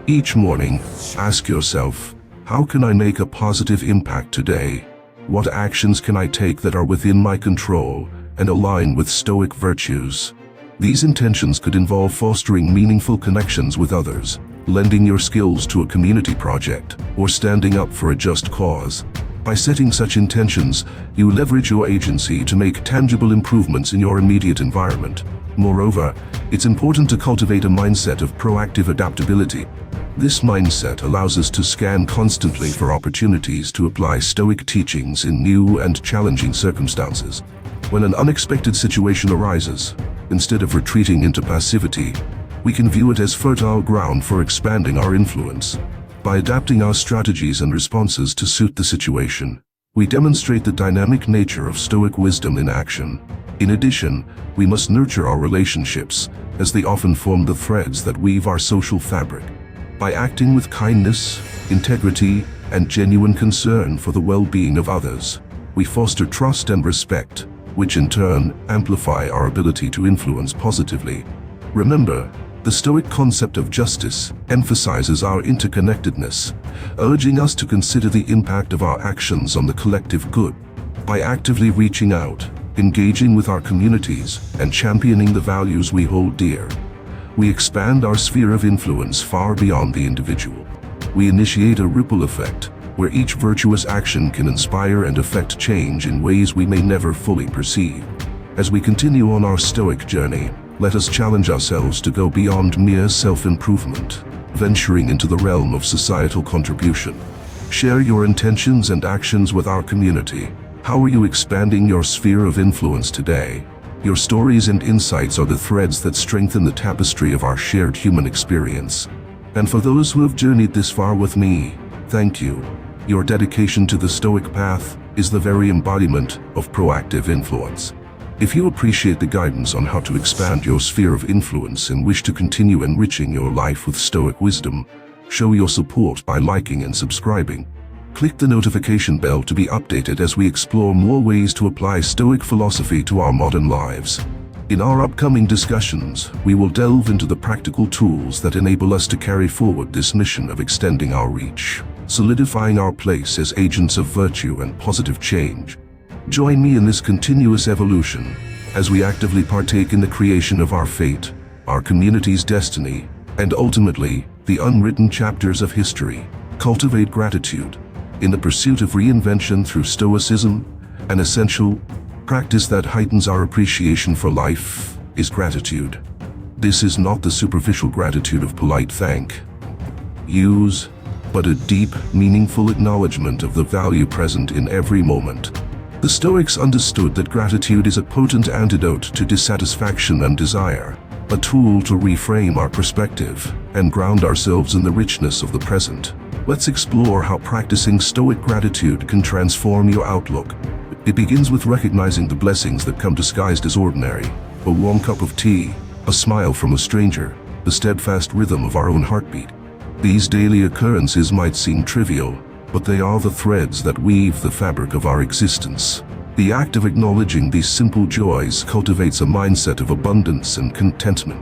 Speaker 1: Each morning, ask yourself, how can I make a positive impact today? What actions can I take that are within my control and align with Stoic virtues? These intentions could involve fostering meaningful connections with others, lending your skills to a community project, or standing up for a just cause. By setting such intentions, you leverage your agency to make tangible improvements in your immediate environment. Moreover, it's important to cultivate a mindset of proactive adaptability. This mindset allows us to scan constantly for opportunities to apply Stoic teachings in new and challenging circumstances. When an unexpected situation arises, instead of retreating into passivity, we can view it as fertile ground for expanding our influence. By adapting our strategies and responses to suit the situation, we demonstrate the dynamic nature of Stoic wisdom in action. In addition, we must nurture our relationships, as they often form the threads that weave our social fabric. By acting with kindness, integrity, and genuine concern for the well-being of others, we foster trust and respect, which in turn amplify our ability to influence positively. Remember, the Stoic concept of justice emphasizes our interconnectedness, urging us to consider the impact of our actions on the collective good. By actively reaching out, engaging with our communities, and championing the values we hold dear, we expand our sphere of influence far beyond the individual. We initiate a ripple effect, where each virtuous action can inspire and affect change in ways we may never fully perceive. As we continue on our Stoic journey, let us challenge ourselves to go beyond mere self-improvement, venturing into the realm of societal contribution. Share your intentions and actions with our community. How are you expanding your sphere of influence today? Your stories and insights are the threads that strengthen the tapestry of our shared human experience. And for those who have journeyed this far with me, thank you. Your dedication to the Stoic path is the very embodiment of proactive influence. If you appreciate the guidance on how to expand your sphere of influence and wish to continue enriching your life with Stoic wisdom, show your support by liking and subscribing. Click the notification bell to be updated as we explore more ways to apply Stoic philosophy to our modern lives. In our upcoming discussions, we will delve into the practical tools that enable us to carry forward this mission of extending our reach, solidifying our place as agents of virtue and positive change. Join me in this continuous evolution as we actively partake in the creation of our fate, our community's destiny, and ultimately, the unwritten chapters of history. Cultivate gratitude. In the pursuit of reinvention through Stoicism, an essential practice that heightens our appreciation for life is gratitude. This is not the superficial gratitude of polite thank yous, but a deep, meaningful acknowledgement of the value present in every moment. The Stoics understood that gratitude is a potent antidote to dissatisfaction and desire, a tool to reframe our perspective and ground ourselves in the richness of the present. Let's explore how practicing Stoic gratitude can transform your outlook. It begins with recognizing the blessings that come disguised as ordinary: a warm cup of tea, a smile from a stranger, the steadfast rhythm of our own heartbeat. These daily occurrences might seem trivial, but they are the threads that weave the fabric of our existence. The act of acknowledging these simple joys cultivates a mindset of abundance and contentment.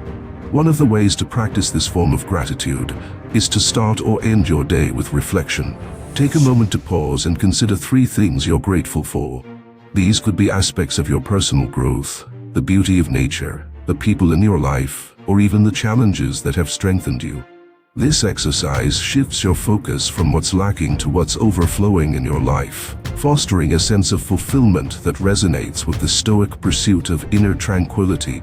Speaker 1: One of the ways to practice this form of gratitude is to start or end your day with reflection. Take a moment to pause and consider 3 things you're grateful for. These could be aspects of your personal growth, the beauty of nature, the people in your life, or even the challenges that have strengthened you. This exercise shifts your focus from what's lacking to what's overflowing in your life, fostering a sense of fulfillment that resonates with the Stoic pursuit of inner tranquility.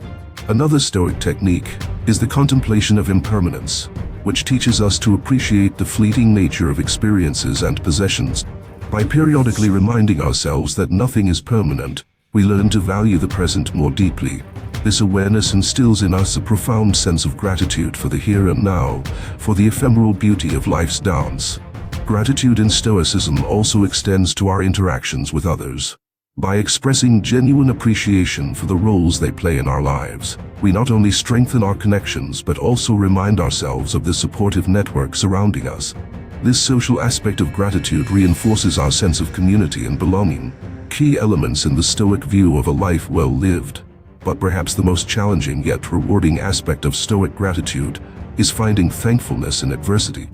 Speaker 1: Another Stoic technique is the contemplation of impermanence, which teaches us to appreciate the fleeting nature of experiences and possessions. By periodically reminding ourselves that nothing is permanent, we learn to value the present more deeply. This awareness instills in us a profound sense of gratitude for the here and now, for the ephemeral beauty of life's dance. Gratitude in Stoicism also extends to our interactions with others. By expressing genuine appreciation for the roles they play in our lives, we not only strengthen our connections but also remind ourselves of the supportive network surrounding us. This social aspect of gratitude reinforces our sense of community and belonging, key elements in the Stoic view of a life well lived. But perhaps the most challenging yet rewarding aspect of Stoic gratitude is finding thankfulness in adversity.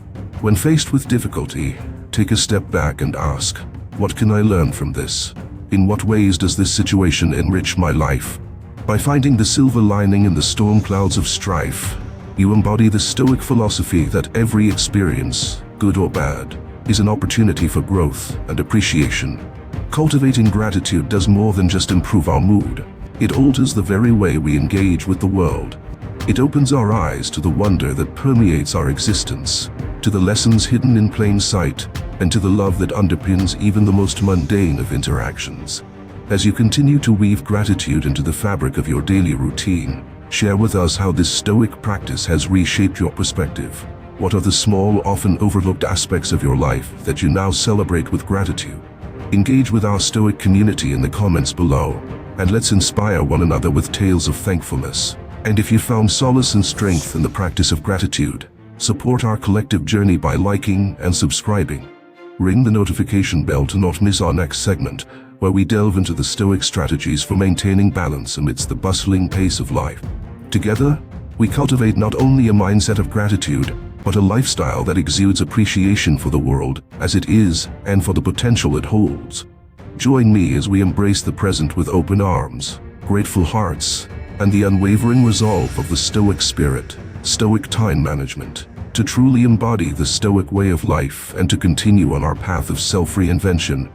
Speaker 1: When faced with difficulty, take a step back and ask, what can I learn from this? In what ways does this situation enrich my life? By finding the silver lining in the storm clouds of strife, you embody the Stoic philosophy that every experience, good or bad, is an opportunity for growth and appreciation. Cultivating gratitude does more than just improve our mood. It alters the very way we engage with the world. It opens our eyes to the wonder that permeates our existence, to the lessons hidden in plain sight, and to the love that underpins even the most mundane of interactions. As you continue to weave gratitude into the fabric of your daily routine, share with us how this Stoic practice has reshaped your perspective. What are the small, often overlooked aspects of your life that you now celebrate with gratitude? Engage with our Stoic community in the comments below, and let's inspire one another with tales of thankfulness. And if you found solace and strength in the practice of gratitude, support our collective journey by liking and subscribing. Ring the notification bell to not miss our next segment, where we delve into the Stoic strategies for maintaining balance amidst the bustling pace of life. Together, we cultivate not only a mindset of gratitude, but a lifestyle that exudes appreciation for the world as it is and for the potential it holds. Join me as we embrace the present with open arms, grateful hearts, and the unwavering resolve of the Stoic spirit. Stoic time management. To truly embody the Stoic way of life and to continue on our path of self-reinvention,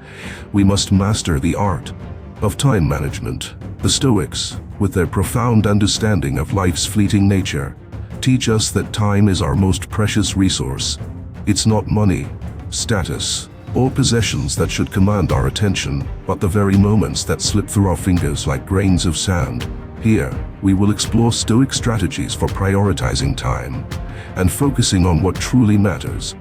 Speaker 1: we must master the art of time management. The Stoics, with their profound understanding of life's fleeting nature, teach us that time is our most precious resource. It's not money, status, or possessions that should command our attention, but the very moments that slip through our fingers like grains of sand. Here, we will explore Stoic strategies for prioritizing time and focusing on what truly matters.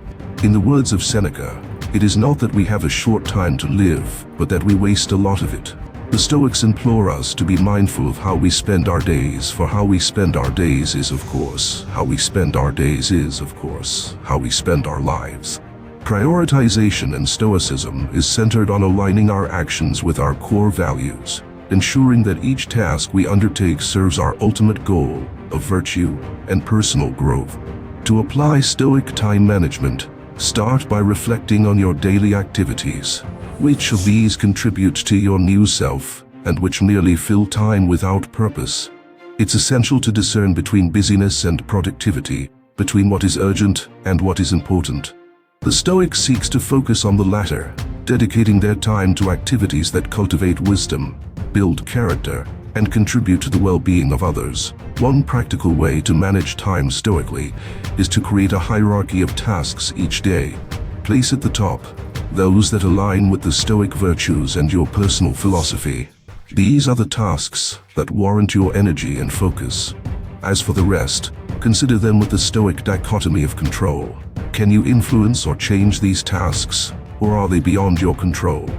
Speaker 1: In the words of Seneca, it is not that we have a short time to live, but that we waste a lot of it. The Stoics implore us to be mindful of how we spend our days, for how we spend our days is, of course, how we spend our days is, of course, how we spend our lives. Prioritization in Stoicism is centered on aligning our actions with our core values, ensuring that each task we undertake serves our ultimate goal of virtue and personal growth. To apply Stoic time management, start by reflecting on your daily activities. Which of these contribute to your new self, and which merely fill time without purpose? It's essential to discern between busyness and productivity, between what is urgent and what is important. The Stoic seeks to focus on the latter, dedicating their time to activities that cultivate wisdom, build character, and contribute to the well-being of others. One practical way to manage time stoically is to create a hierarchy of tasks each day. Place at the top those that align with the Stoic virtues and your personal philosophy. These are the tasks that warrant your energy and focus. As for the rest, consider them with the Stoic dichotomy of control. Can you influence or change these tasks, or are they beyond your control?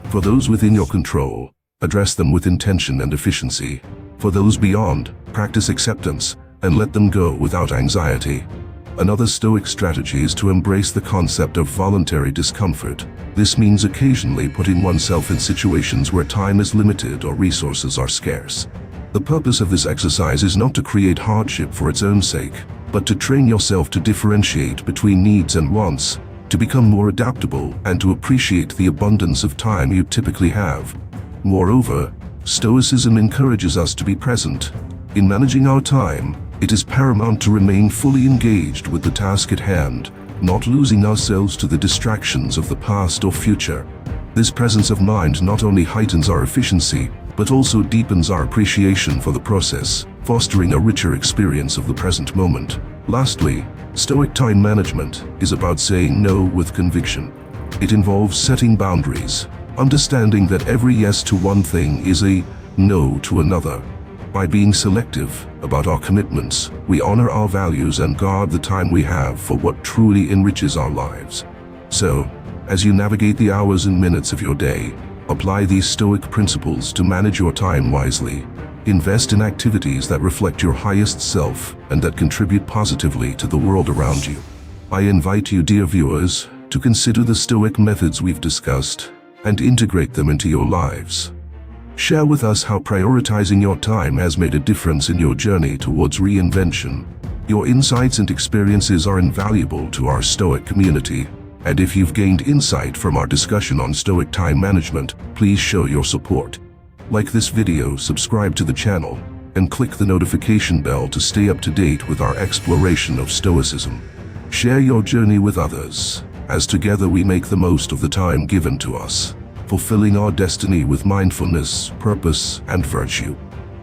Speaker 1: For those within your control, address them with intention and efficiency. For those beyond, practice acceptance and let them go without anxiety. Another Stoic strategy is to embrace the concept of voluntary discomfort. This means occasionally putting oneself in situations where time is limited or resources are scarce. The purpose of this exercise is not to create hardship for its own sake, but to train yourself to differentiate between needs and wants, to become more adaptable and to appreciate the abundance of time you typically have. Moreover, Stoicism encourages us to be present. In managing our time, it is paramount to remain fully engaged with the task at hand, not losing ourselves to the distractions of the past or future. This presence of mind not only heightens our efficiency, but also deepens our appreciation for the process, fostering a richer experience of the present moment. Lastly, Stoic time management is about saying no with conviction. It involves setting boundaries, understanding that every yes to one thing is a no to another. By being selective about our commitments, we honor our values and guard the time we have for what truly enriches our lives. So, as you navigate the hours and minutes of your day, apply these Stoic principles to manage your time wisely. Invest in activities that reflect your highest self and that contribute positively to the world around you. I invite you, dear viewers, to consider the Stoic methods we've discussed and integrate them into your lives. Share with us how prioritizing your time has made a difference in your journey towards reinvention. Your insights and experiences are invaluable to our Stoic community, and if you've gained insight from our discussion on Stoic time management, please show your support. Like this video, subscribe to the channel, and click the notification bell to stay up to date with our exploration of Stoicism. Share your journey with others, as together we make the most of the time given to us, fulfilling our destiny with mindfulness, purpose, and virtue.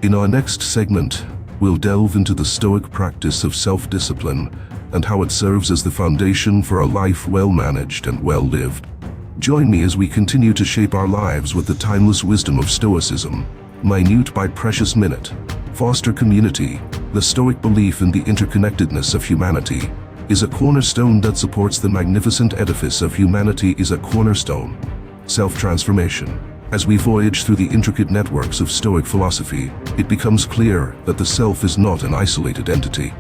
Speaker 1: In our next segment, we'll delve into the Stoic practice of self-discipline and how it serves as the foundation for a life well-managed and well-lived. Join me as we continue to shape our lives with the timeless wisdom of Stoicism. Minute by precious minute. Foster community. The Stoic belief in the interconnectedness of humanity is a cornerstone that supports the magnificent edifice of humanity is a cornerstone. Self-transformation. As we voyage through the intricate networks of Stoic philosophy, it becomes clear that the self is not an isolated entity.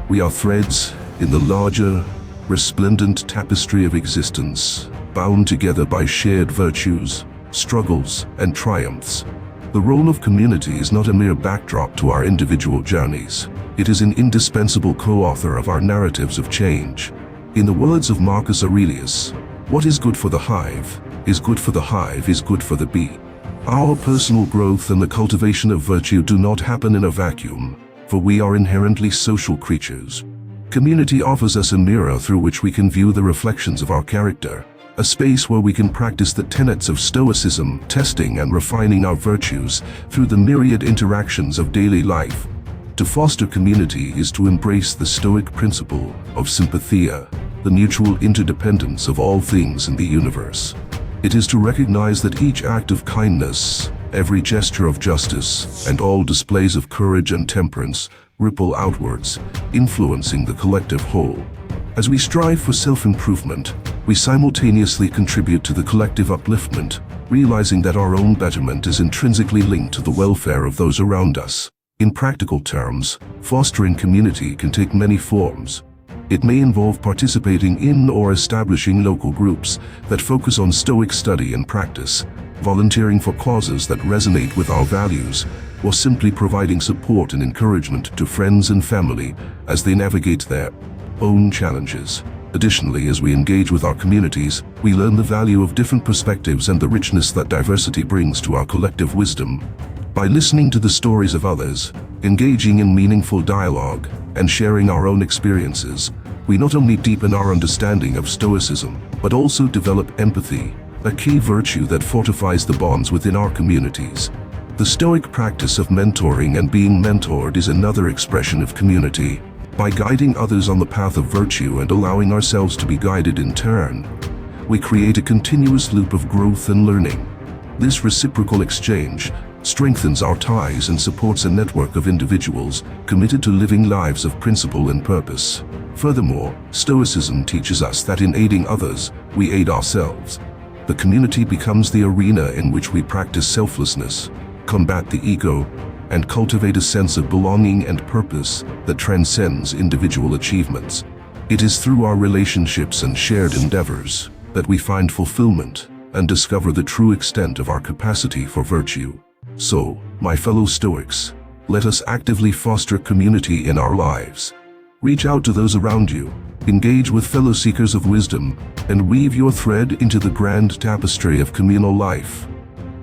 Speaker 1: We are threads in the larger, resplendent tapestry of existence, bound together by shared virtues, struggles, and triumphs. The role of community is not a mere backdrop to our individual journeys. It is an indispensable co-author of our narratives of change. In the words of Marcus Aurelius, what is good for the hive is good for the hive is good for the bee. Our personal growth and the cultivation of virtue do not happen in a vacuum, for we are inherently social creatures. Community offers us a mirror through which we can view the reflections of our character, a space where we can practice the tenets of Stoicism, testing and refining our virtues through the myriad interactions of daily life. To foster community is to embrace the Stoic principle of sympathia, the mutual interdependence of all things in the universe. It is to recognize that each act of kindness, every gesture of justice, and all displays of courage and temperance ripple outwards, influencing the collective whole. As we strive for self-improvement, we simultaneously contribute to the collective upliftment, realizing that our own betterment is intrinsically linked to the welfare of those around us. In practical terms, fostering community can take many forms. It may involve participating in or establishing local groups that focus on Stoic study and practice, volunteering for causes that resonate with our values, or simply providing support and encouragement to friends and family as they navigate their own challenges. Additionally, as we engage with our communities, we learn the value of different perspectives and the richness that diversity brings to our collective wisdom. By listening to the stories of others, engaging in meaningful dialogue, and sharing our own experiences, we not only deepen our understanding of Stoicism, but also develop empathy, a key virtue that fortifies the bonds within our communities. The Stoic practice of mentoring and being mentored is another expression of community. By guiding others on the path of virtue and allowing ourselves to be guided in turn, we create a continuous loop of growth and learning. This reciprocal exchange strengthens our ties and supports a network of individuals committed to living lives of principle and purpose. Furthermore, Stoicism teaches us that in aiding others, we aid ourselves. The community becomes the arena in which we practice selflessness, combat the ego, and cultivate a sense of belonging and purpose that transcends individual achievements. It is through our relationships and shared endeavors that we find fulfillment and discover the true extent of our capacity for virtue. So, my fellow Stoics, let us actively foster community in our lives. Reach out to those around you, engage with fellow seekers of wisdom, and weave your thread into the grand tapestry of communal life.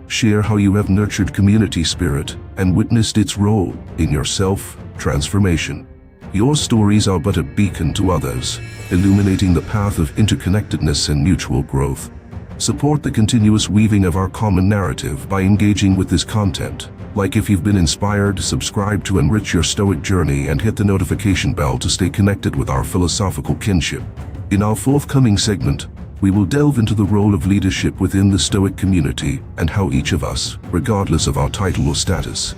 Speaker 1: Share how you have nurtured community spirit and witnessed its role in your self-transformation. Your stories are but a beacon to others, illuminating the path of interconnectedness and mutual growth. Support the continuous weaving of our common narrative by engaging with this content. Like if you've been inspired, subscribe to enrich your Stoic journey and hit the notification bell to stay connected with our philosophical kinship. In our forthcoming segment, we will delve into the role of leadership within the Stoic community and how each of us, regardless of our title or status,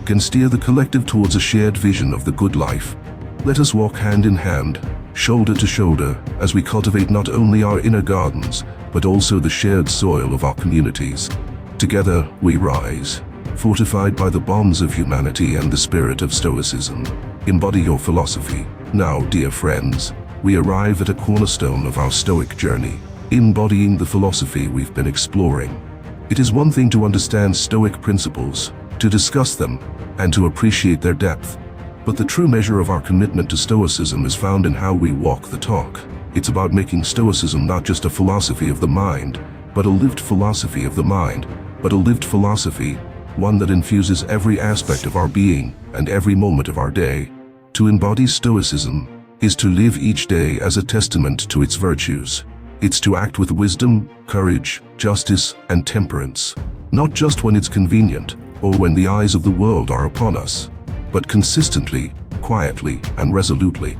Speaker 1: can steer the collective towards a shared vision of the good life. Let us walk hand in hand, shoulder to shoulder, as we cultivate not only our inner gardens, but also the shared soil of our communities. Together we rise, fortified by the bonds of humanity and the spirit of Stoicism. Embody your philosophy. Now, dear friends, we arrive at a cornerstone of our Stoic journey, embodying the philosophy we've been exploring. It is one thing to understand Stoic principles, to discuss them, and to appreciate their depth. But the true measure of our commitment to Stoicism is found in how we walk the talk. It's about making Stoicism not just a philosophy of the mind, but a lived philosophy of the mind, but a lived philosophy, one that infuses every aspect of our being and every moment of our day. To embody Stoicism is to live each day as a testament to its virtues. It's to act with wisdom, courage, justice, and temperance, not just when it's convenient or when the eyes of the world are upon us, but consistently, quietly, and resolutely.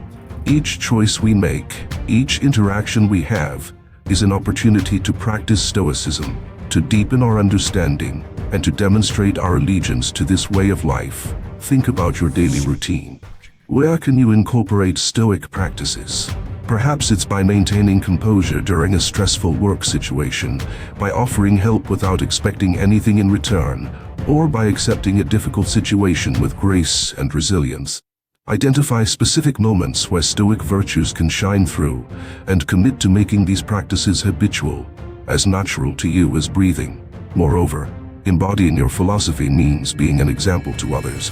Speaker 1: Each choice we make, each interaction we have, is an opportunity to practice Stoicism, to deepen our understanding, and to demonstrate our allegiance to this way of life. Think about your daily routine. Where can you incorporate Stoic practices? Perhaps it's by maintaining composure during a stressful work situation, by offering help without expecting anything in return, or by accepting a difficult situation with grace and resilience. Identify specific moments where Stoic virtues can shine through, and commit to making these practices habitual, as natural to you as breathing. Moreover, embodying your philosophy means being an example to others,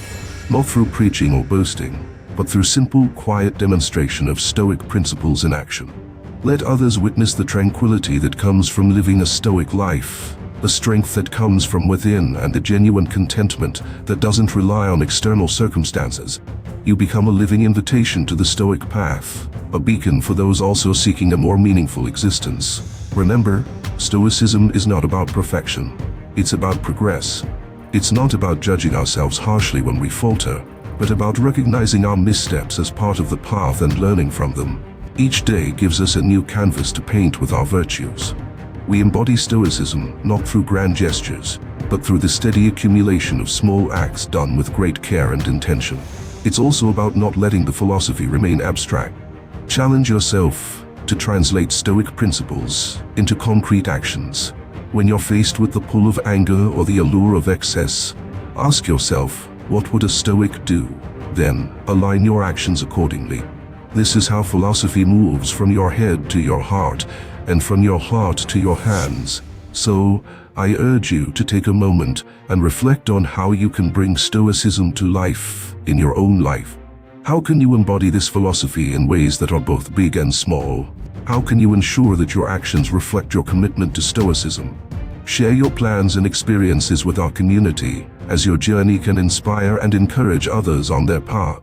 Speaker 1: not through preaching or boasting, but through simple, quiet demonstration of Stoic principles in action. Let others witness the tranquility that comes from living a Stoic life, the strength that comes from within, and the genuine contentment that doesn't rely on external circumstances. You become a living invitation to the Stoic path, a beacon for those also seeking a more meaningful existence. Remember, Stoicism is not about perfection. It's about progress. It's not about judging ourselves harshly when we falter, but about recognizing our missteps as part of the path and learning from them. Each day gives us a new canvas to paint with our virtues. We embody Stoicism not through grand gestures, but through the steady accumulation of small acts done with great care and intention. It's also about not letting the philosophy remain abstract. Challenge yourself to translate Stoic principles into concrete actions. When you're faced with the pull of anger or the allure of excess, ask yourself, what would a Stoic do? Then, align your actions accordingly. This is how philosophy moves from your head to your heart, and from your heart to your hands. So, I urge you to take a moment and reflect on how you can bring Stoicism to life in your own life. How can you embody this philosophy in ways that are both big and small? How can you ensure that your actions reflect your commitment to Stoicism? Share your plans and experiences with our community, as your journey can inspire and encourage others on their path.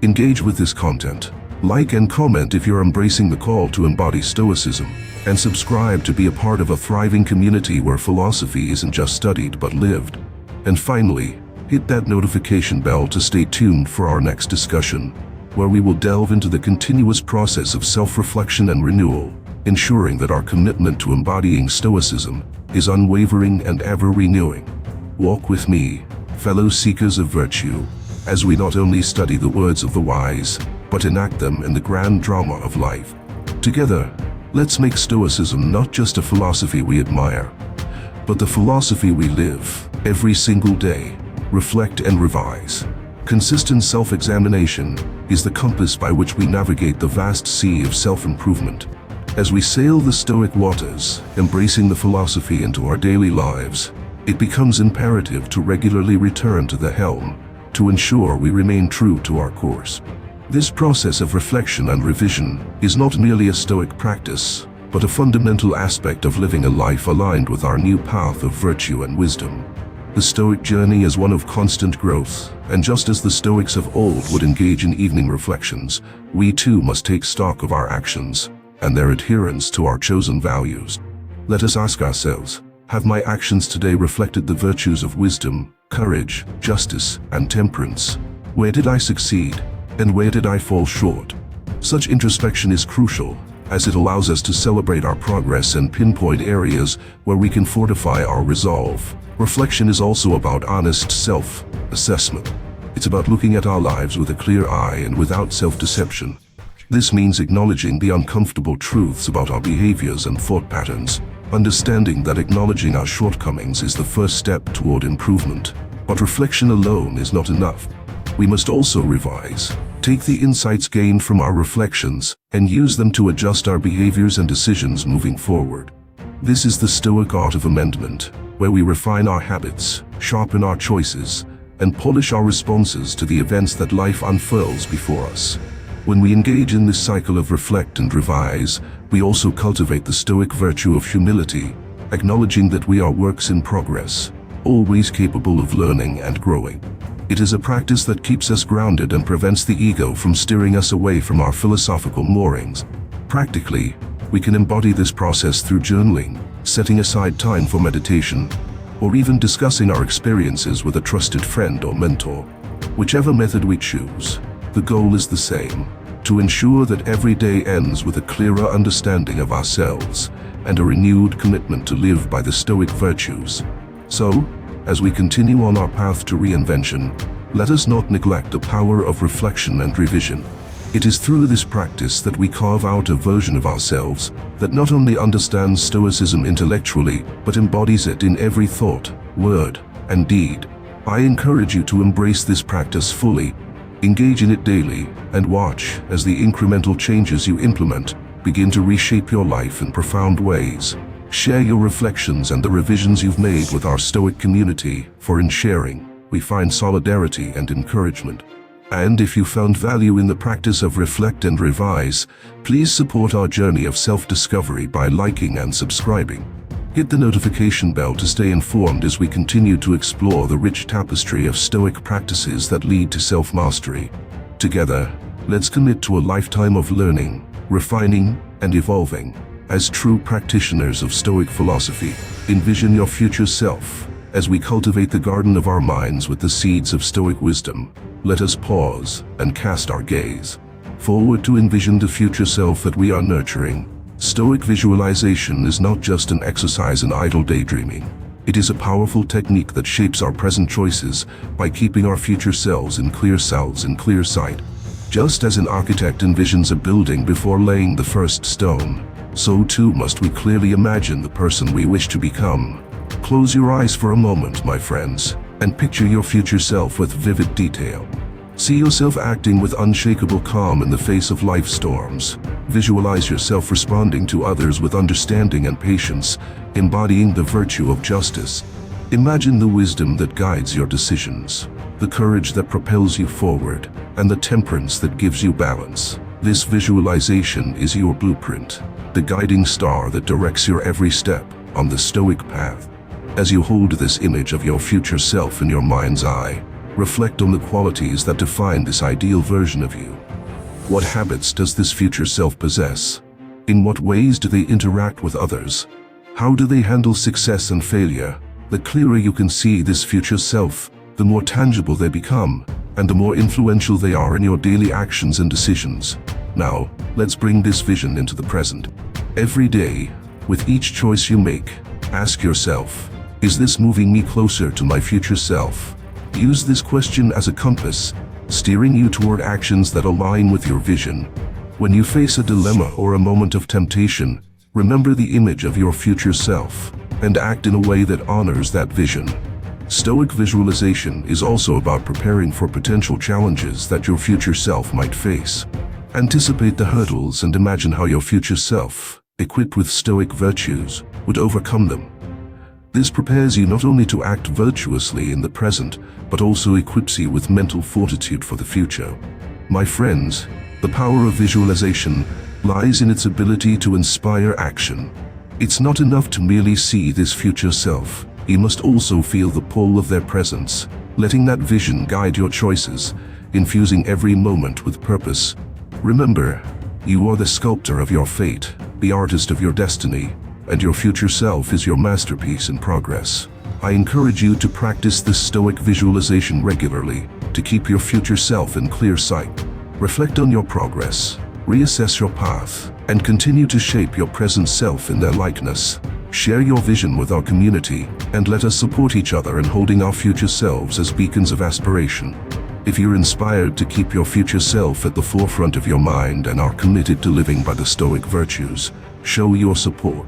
Speaker 1: Engage with this content. Like and comment if you're embracing the call to embody Stoicism, and subscribe to be a part of a thriving community where philosophy isn't just studied but lived. And finally, hit that notification bell to stay tuned for our next discussion, where we will delve into the continuous process of self-reflection and renewal, ensuring that our commitment to embodying Stoicism is unwavering and ever-renewing. Walk with me, fellow seekers of virtue, as we not only study the words of the wise, but enact them in the grand drama of life. Together, let's make Stoicism not just a philosophy we admire, but the philosophy we live every single day. Reflect and revise. Consistent self-examination is the compass by which we navigate the vast sea of self-improvement. As we sail the Stoic waters, embracing the philosophy into our daily lives, it becomes imperative to regularly return to the helm, to ensure we remain true to our course. This process of reflection and revision is not merely a Stoic practice, but a fundamental aspect of living a life aligned with our new path of virtue and wisdom. The Stoic journey is one of constant growth, and just as the Stoics of old would engage in evening reflections, we too must take stock of our actions and their adherence to our chosen values. Let us ask ourselves, have my actions today reflected the virtues of wisdom, courage, justice, and temperance? Where did I succeed, and where did I fall short? Such introspection is crucial, as it allows us to celebrate our progress and pinpoint areas where we can fortify our resolve. Reflection is also about honest self-assessment. It's about looking at our lives with a clear eye and without self-deception. This means acknowledging the uncomfortable truths about our behaviors and thought patterns, understanding that acknowledging our shortcomings is the first step toward improvement. But reflection alone is not enough. We must also revise, take the insights gained from our reflections, and use them to adjust our behaviors and decisions moving forward. This is the Stoic art of amendment, where we refine our habits, sharpen our choices, and polish our responses to the events that life unfurls before us. When we engage in this cycle of reflect and revise, we also cultivate the Stoic virtue of humility, acknowledging that we are works in progress, always capable of learning and growing. It is a practice that keeps us grounded and prevents the ego from steering us away from our philosophical moorings. Practically, we can embody this process through journaling, setting aside time for meditation, or even discussing our experiences with a trusted friend or mentor. Whichever method we choose, the goal is the same: to ensure that every day ends with a clearer understanding of ourselves and a renewed commitment to live by the Stoic virtues. So, as we continue on our path to reinvention, let us not neglect the power of reflection and revision. It is through this practice that we carve out a version of ourselves that not only understands Stoicism intellectually, but embodies it in every thought, word, and deed. I encourage you to embrace this practice fully, engage in it daily, and watch as the incremental changes you implement begin to reshape your life in profound ways. Share your reflections and the revisions you've made with our Stoic community, for in sharing, we find solidarity and encouragement. And if you found value in the practice of reflect and revise, please support our journey of self-discovery by liking and subscribing. Hit the notification bell to stay informed as we continue to explore the rich tapestry of Stoic practices that lead to self-mastery. Together, let's commit to a lifetime of learning, refining, and evolving. As true practitioners of Stoic philosophy, envision your future self. As we cultivate the garden of our minds with the seeds of Stoic wisdom, let us pause and cast our gaze forward to envision the future self that we are nurturing. Stoic visualization is not just an exercise in idle daydreaming. It is a powerful technique that shapes our present choices by keeping our future selves in clear sight. Just as an architect envisions a building before laying the first stone, so too must we clearly imagine the person we wish to become. Close your eyes for a moment, my friends, and picture your future self with vivid detail. See yourself acting with unshakable calm in the face of life's storms. Visualize yourself responding to others with understanding and patience, embodying the virtue of justice. Imagine the wisdom that guides your decisions, the courage that propels you forward, and the temperance that gives you balance. This visualization is your blueprint, the guiding star that directs your every step on the Stoic path. As you hold this image of your future self in your mind's eye, reflect on the qualities that define this ideal version of you. What habits does this future self possess? In what ways do they interact with others? How do they handle success and failure? The clearer you can see this future self, the more tangible they become, and the more influential they are in your daily actions and decisions. Now, let's bring this vision into the present. Every day, with each choice you make, ask yourself, is this moving me closer to my future self? Use this question as a compass, steering you toward actions that align with your vision. When you face a dilemma or a moment of temptation, remember the image of your future self and act in a way that honors that vision. Stoic visualization is also about preparing for potential challenges that your future self might face. Anticipate the hurdles and imagine how your future self, equipped with Stoic virtues, would overcome them. This prepares you not only to act virtuously in the present, but also equips you with mental fortitude for the future. My friends, the power of visualization lies in its ability to inspire action. It's not enough to merely see this future self. You must also feel the pull of their presence, letting that vision guide your choices, infusing every moment with purpose. Remember, you are the sculptor of your fate, the artist of your destiny, and your future self is your masterpiece in progress. I encourage you to practice this Stoic visualization regularly to keep your future self in clear sight. Reflect on your progress, reassess your path, and continue to shape your present self in their likeness. Share your vision with our community, and let us support each other in holding our future selves as beacons of aspiration. If you're inspired to keep your future self at the forefront of your mind and are committed to living by the Stoic virtues, show your support.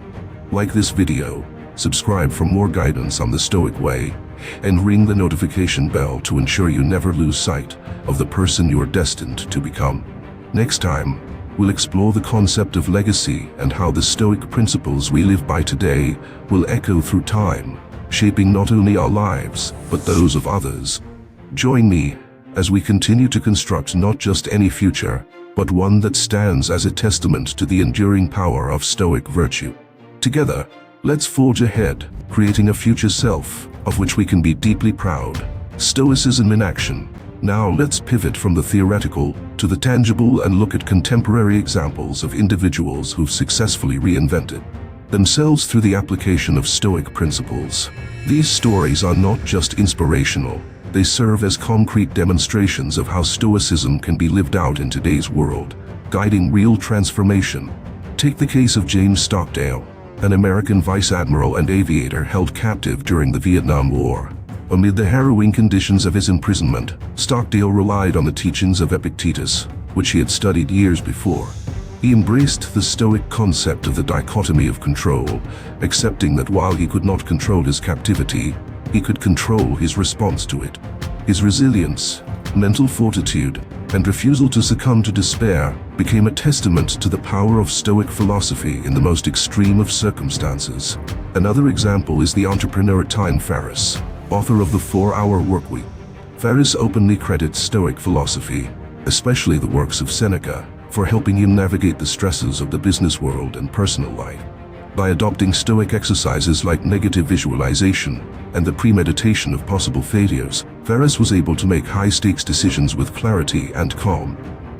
Speaker 1: Like this video, subscribe for more guidance on the Stoic way, and ring the notification bell to ensure you never lose sight of the person you are destined to become. Next time, we'll explore the concept of legacy and how the Stoic principles we live by today will echo through time, shaping not only our lives, but those of others. Join me as we continue to construct not just any future, but one that stands as a testament to the enduring power of Stoic virtue. Together, let's forge ahead, creating a future self of which we can be deeply proud. Stoicism in action. Now let's pivot from the theoretical to the tangible and look at contemporary examples of individuals who've successfully reinvented themselves through the application of Stoic principles. These stories are not just inspirational, they serve as concrete demonstrations of how Stoicism can be lived out in today's world, guiding real transformation. Take the case of James Stockdale, an American vice admiral and aviator held captive during the Vietnam War. Amid the harrowing conditions of his imprisonment, Stockdale relied on the teachings of Epictetus, which he had studied years before. He embraced the Stoic concept of the dichotomy of control, accepting that while he could not control his captivity, he could control his response to it. His resilience, mental fortitude, and refusal to succumb to despair became a testament to the power of Stoic philosophy in the most extreme of circumstances. Another example is the entrepreneur Tim Ferriss, author of The 4-Hour Workweek. Ferriss openly credits Stoic philosophy, especially the works of Seneca, for helping him navigate the stresses of the business world and personal life. By adopting Stoic exercises like negative visualization and the premeditation of possible failures, Ferriss was able to make high-stakes decisions with clarity and calm.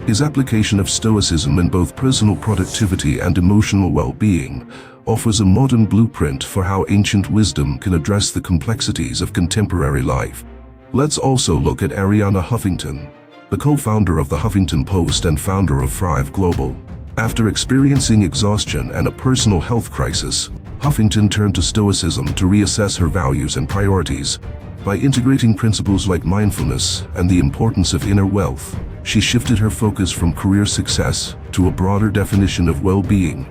Speaker 1: His application of Stoicism in both personal productivity and emotional well-being offers a modern blueprint for how ancient wisdom can address the complexities of contemporary life. Let's also look at Arianna Huffington, the co-founder of the Huffington Post and founder of Thrive Global. After experiencing exhaustion and a personal health crisis, Huffington turned to Stoicism to reassess her values and priorities. By integrating principles like mindfulness and the importance of inner wealth, she shifted her focus from career success to a broader definition of well-being,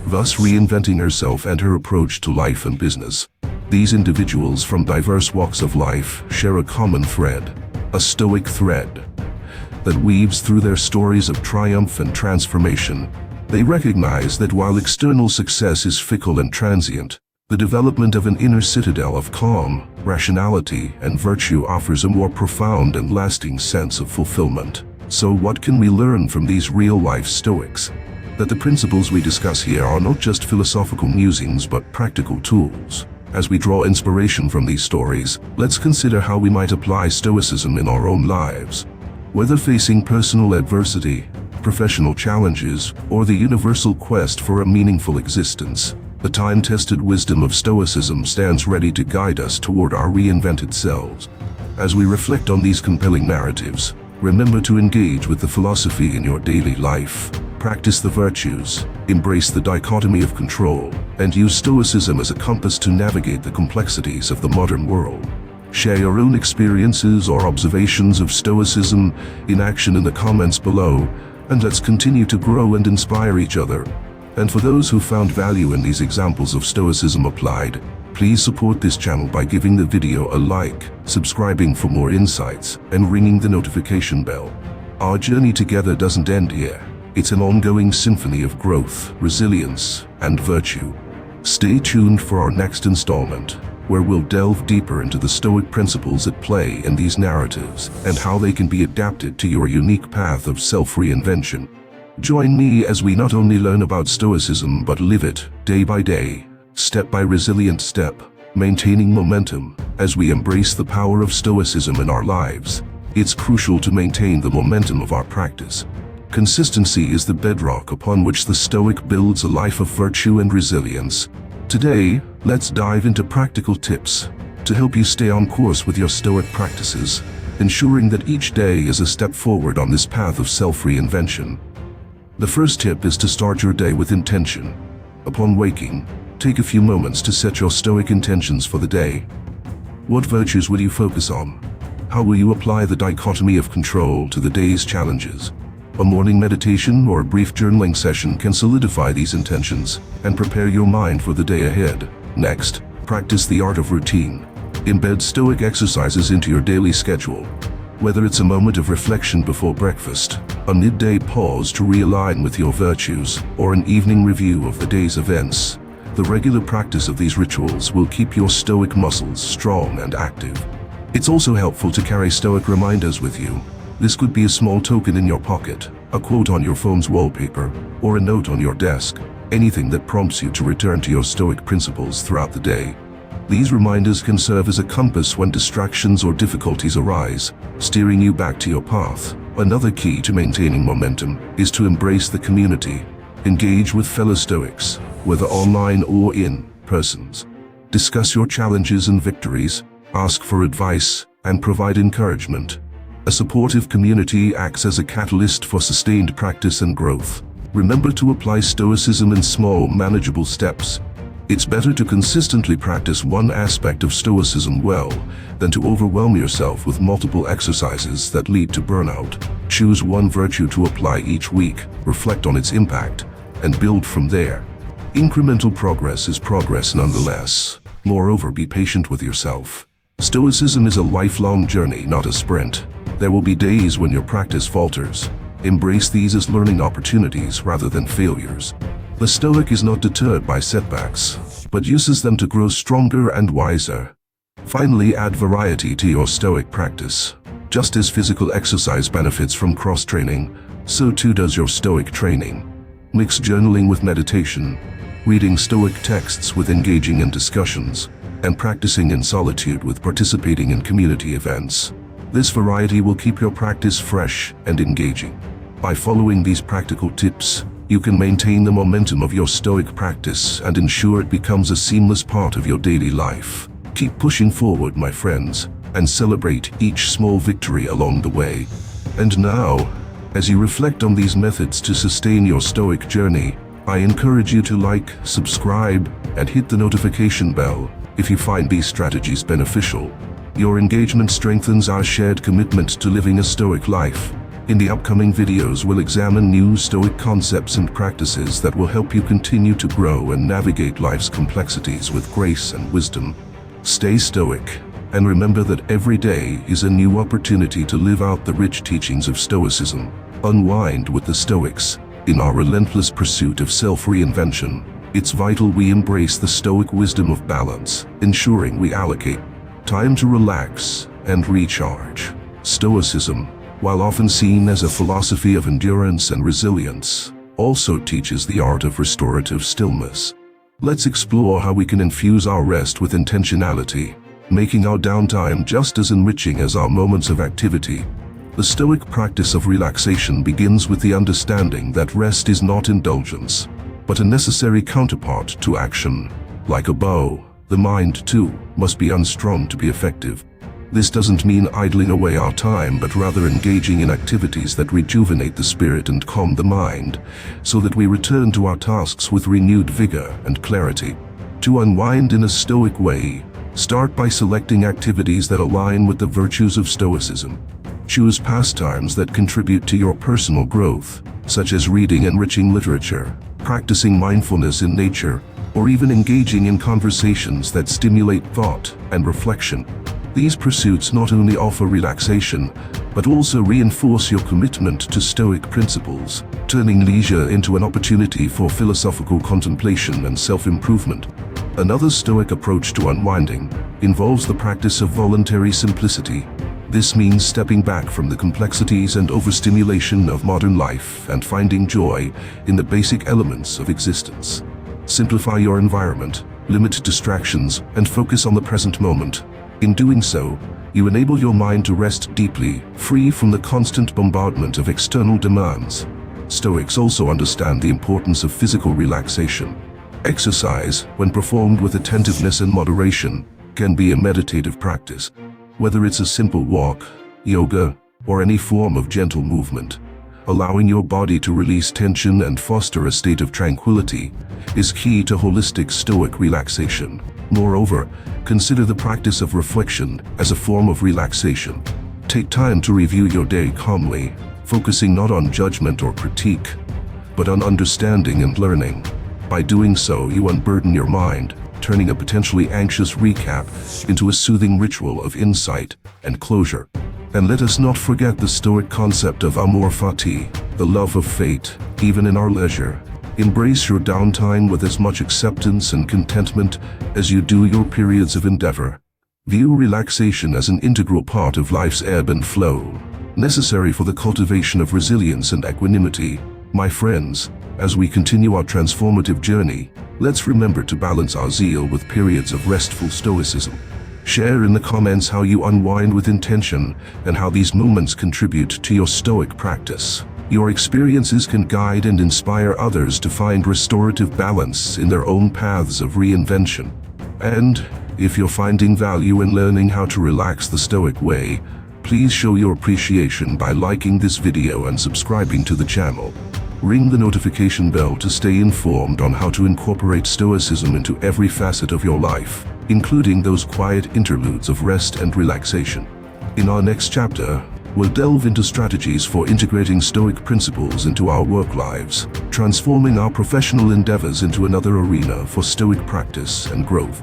Speaker 1: thus reinventing herself and her approach to life and business. These individuals from diverse walks of life share a common thread, a Stoic thread, that weaves through their stories of triumph and transformation. They recognize that while external success is fickle and transient, the development of an inner citadel of calm, rationality, and virtue offers a more profound and lasting sense of fulfillment. So what can we learn from these real-life Stoics? That the principles we discuss here are not just philosophical musings but practical tools. As we draw inspiration from these stories, let's consider how we might apply Stoicism in our own lives. Whether facing personal adversity, professional challenges, or the universal quest for a meaningful existence, the time-tested wisdom of Stoicism stands ready to guide us toward our reinvented selves. As we reflect on these compelling narratives, remember to engage with the philosophy in your daily life, practice the virtues, embrace the dichotomy of control, and use Stoicism as a compass to navigate the complexities of the modern world. Share your own experiences or observations of Stoicism in action in the comments below, and let's continue to grow and inspire each other. And for those who found value in these examples of Stoicism applied, please support this channel by giving the video a like, subscribing for more insights, and ringing the notification bell. Our journey together doesn't end here. It's an ongoing symphony of growth, resilience, and virtue. Stay tuned for our next installment, where we'll delve deeper into the Stoic principles at play in these narratives and how they can be adapted to your unique path of self-reinvention. Join me as we not only learn about Stoicism but live it, day by day, step by resilient step, maintaining momentum as we embrace the power of Stoicism in our lives. It's crucial to maintain the momentum of our practice. Consistency is the bedrock upon which the Stoic builds a life of virtue and resilience. Today, let's dive into practical tips to help you stay on course with your Stoic practices, ensuring that each day is a step forward on this path of self-reinvention. The first tip is to start your day with intention. Upon waking, take a few moments to set your Stoic intentions for the day. What virtues will you focus on? How will you apply the dichotomy of control to the day's challenges? A morning meditation or a brief journaling session can solidify these intentions and prepare your mind for the day ahead. Next, practice the art of routine. Embed Stoic exercises into your daily schedule. Whether it's a moment of reflection before breakfast, a midday pause to realign with your virtues, or an evening review of the day's events, the regular practice of these rituals will keep your Stoic muscles strong and active. It's also helpful to carry Stoic reminders with you. This could be a small token in your pocket, a quote on your phone's wallpaper, or a note on your desk, anything that prompts you to return to your Stoic principles throughout the day. These reminders can serve as a compass when distractions or difficulties arise, steering you back to your path. Another key to maintaining momentum is to embrace the community. Engage with fellow Stoics, whether online or in persons. Discuss your challenges and victories, ask for advice, and provide encouragement. A supportive community acts as a catalyst for sustained practice and growth. Remember to apply Stoicism in small, manageable steps. It's better to consistently practice one aspect of Stoicism well than to overwhelm yourself with multiple exercises that lead to burnout. Choose one virtue to apply each week, reflect on its impact, and build from there. Incremental progress is progress nonetheless. Moreover, be patient with yourself. Stoicism is a lifelong journey, not a sprint. There will be days when your practice falters. Embrace these as learning opportunities rather than failures. The Stoic is not deterred by setbacks, but uses them to grow stronger and wiser. Finally, add variety to your Stoic practice. Just as physical exercise benefits from cross-training, so too does your Stoic training. Mix journaling with meditation, reading Stoic texts with engaging in discussions, and practicing in solitude with participating in community events. This variety will keep your practice fresh and engaging. By following these practical tips, you can maintain the momentum of your Stoic practice and ensure it becomes a seamless part of your daily life. Keep pushing forward, my friends, and celebrate each small victory along the way. And now, as you reflect on these methods to sustain your Stoic journey, I encourage you to like, subscribe, and hit the notification bell if you find these strategies beneficial. Your engagement strengthens our shared commitment to living a Stoic life. In the upcoming videos, we'll examine new Stoic concepts and practices that will help you continue to grow and navigate life's complexities with grace and wisdom. Stay Stoic, and remember that every day is a new opportunity to live out the rich teachings of Stoicism. Unwind with the Stoics. In our relentless pursuit of self-reinvention, it's vital we embrace the Stoic wisdom of balance, ensuring we allocate time to relax and recharge. Stoicism, while often seen as a philosophy of endurance and resilience, also teaches the art of restorative stillness. Let's explore how we can infuse our rest with intentionality, making our downtime just as enriching as our moments of activity. The Stoic practice of relaxation begins with the understanding that rest is not indulgence, but a necessary counterpart to action. Like a bow, the mind, too, must be unstrung to be effective. This doesn't mean idling away our time, but rather engaging in activities that rejuvenate the spirit and calm the mind, so that we return to our tasks with renewed vigor and clarity. To unwind in a Stoic way, start by selecting activities that align with the virtues of Stoicism. Choose pastimes that contribute to your personal growth, such as reading enriching literature, practicing mindfulness in nature, or even engaging in conversations that stimulate thought and reflection. These pursuits not only offer relaxation, but also reinforce your commitment to Stoic principles, turning leisure into an opportunity for philosophical contemplation and self-improvement. Another Stoic approach to unwinding involves the practice of voluntary simplicity. This means stepping back from the complexities and overstimulation of modern life and finding joy in the basic elements of existence. Simplify your environment, limit distractions, and focus on the present moment. In doing so, you enable your mind to rest deeply, free from the constant bombardment of external demands. Stoics also understand the importance of physical relaxation. Exercise, when performed with attentiveness and moderation, can be a meditative practice. Whether it's a simple walk, yoga, or any form of gentle movement, allowing your body to release tension and foster a state of tranquility is key to holistic Stoic relaxation. Moreover, consider the practice of reflection as a form of relaxation. Take time to review your day calmly, focusing not on judgment or critique, but on understanding and learning. By doing so, you unburden your mind, turning a potentially anxious recap into a soothing ritual of insight and closure. And let us not forget the Stoic concept of Amor, Fati, the love of fate, even in our leisure. Embrace your downtime with as much acceptance and contentment as you do your periods of endeavor. View relaxation as an integral part of life's ebb and flow, necessary for the cultivation of resilience and equanimity. My friends, as we continue our transformative journey, let's remember to balance our zeal with periods of restful Stoicism. Share in the comments how you unwind with intention and how these moments contribute to your Stoic practice. Your experiences can guide and inspire others to find restorative balance in their own paths of reinvention. And if you're finding value in learning how to relax the Stoic way, please show your appreciation by liking this video and subscribing to the channel. Ring the notification bell to stay informed on how to incorporate Stoicism into every facet of your life, including those quiet interludes of rest and relaxation. In our next chapter, we'll delve into strategies for integrating Stoic principles into our work lives, transforming our professional endeavors into another arena for Stoic practice and growth.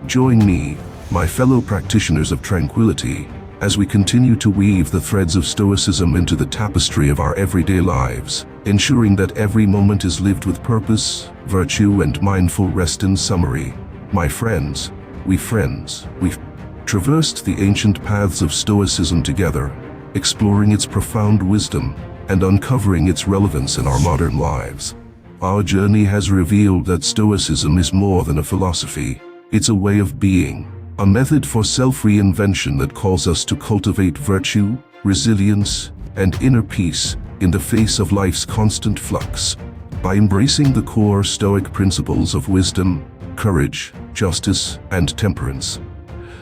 Speaker 1: Join me, my fellow practitioners of tranquility, as we continue to weave the threads of Stoicism into the tapestry of our everyday lives, ensuring that every moment is lived with purpose, virtue, and mindful rest. In summary, my friends, we've traversed the ancient paths of Stoicism together, exploring its profound wisdom and uncovering its relevance in our modern lives. Our journey has revealed that Stoicism is more than a philosophy. It's a way of being, a method for self-reinvention that calls us to cultivate virtue, resilience, and inner peace in the face of life's constant flux. By embracing the core Stoic principles of wisdom, courage, justice, and temperance,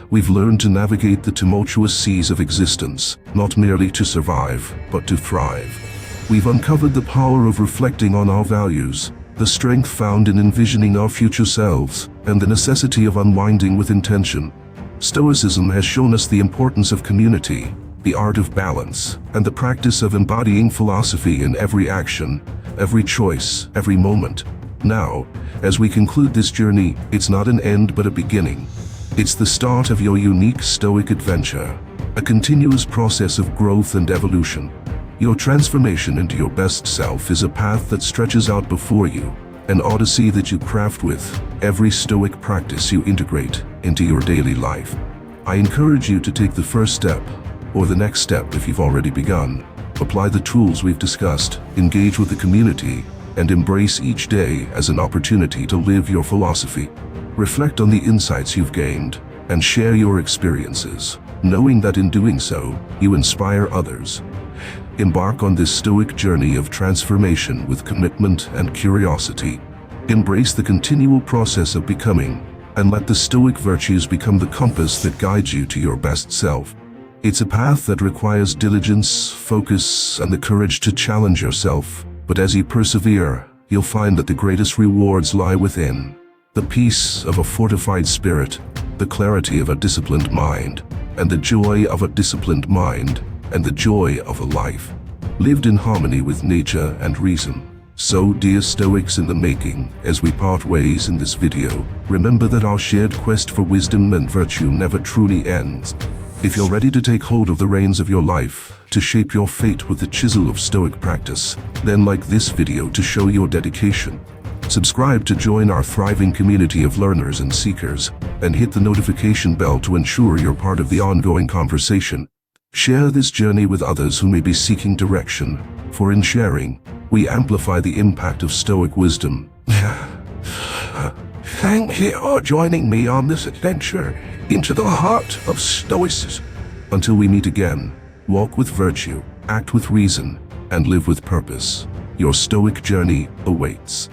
Speaker 1: we've learned to navigate the tumultuous seas of existence, not merely to survive, but to thrive. We've uncovered the power of reflecting on our values, the strength found in envisioning our future selves, and the necessity of unwinding with intention. Stoicism has shown us the importance of community, the art of balance, and the practice of embodying philosophy in every action, every choice, every moment. Now, as we conclude this journey, it's not an end but a beginning. It's the start of your unique Stoic adventure, a continuous process of growth and evolution. Your transformation into your best self is a path that stretches out before you, an odyssey that you craft with every Stoic practice you integrate into your daily life. I encourage you to take the first step, or the next step if you've already begun. Apply the tools we've discussed, engage with the community, and embrace each day as an opportunity to live your philosophy. Reflect on the insights you've gained, and share your experiences, knowing that in doing so, you inspire others. Embark on this Stoic journey of transformation with commitment and curiosity. Embrace the continual process of becoming, and let the Stoic virtues become the compass that guides you to your best self. It's a path that requires diligence, focus, and the courage to challenge yourself, but as you persevere, you'll find that the greatest rewards lie within. The peace of a fortified spirit, the clarity of a disciplined mind, and the joy of a disciplined mind, and the joy of a life lived in harmony with nature and reason. So, dear Stoics in the making, as we part ways in this video, remember that our shared quest for wisdom and virtue never truly ends. If you're ready to take hold of the reins of your life, to shape your fate with the chisel of Stoic practice, then like this video to show your dedication. Subscribe to join our thriving community of learners and seekers, and hit the notification bell to ensure you're part of the ongoing conversation. Share this journey with others who may be seeking direction, for in sharing, we amplify the impact of Stoic wisdom. Thank you for joining me on this adventure into the heart of Stoicism. Until we meet again, walk with virtue, act with reason, and live with purpose. Your Stoic journey awaits.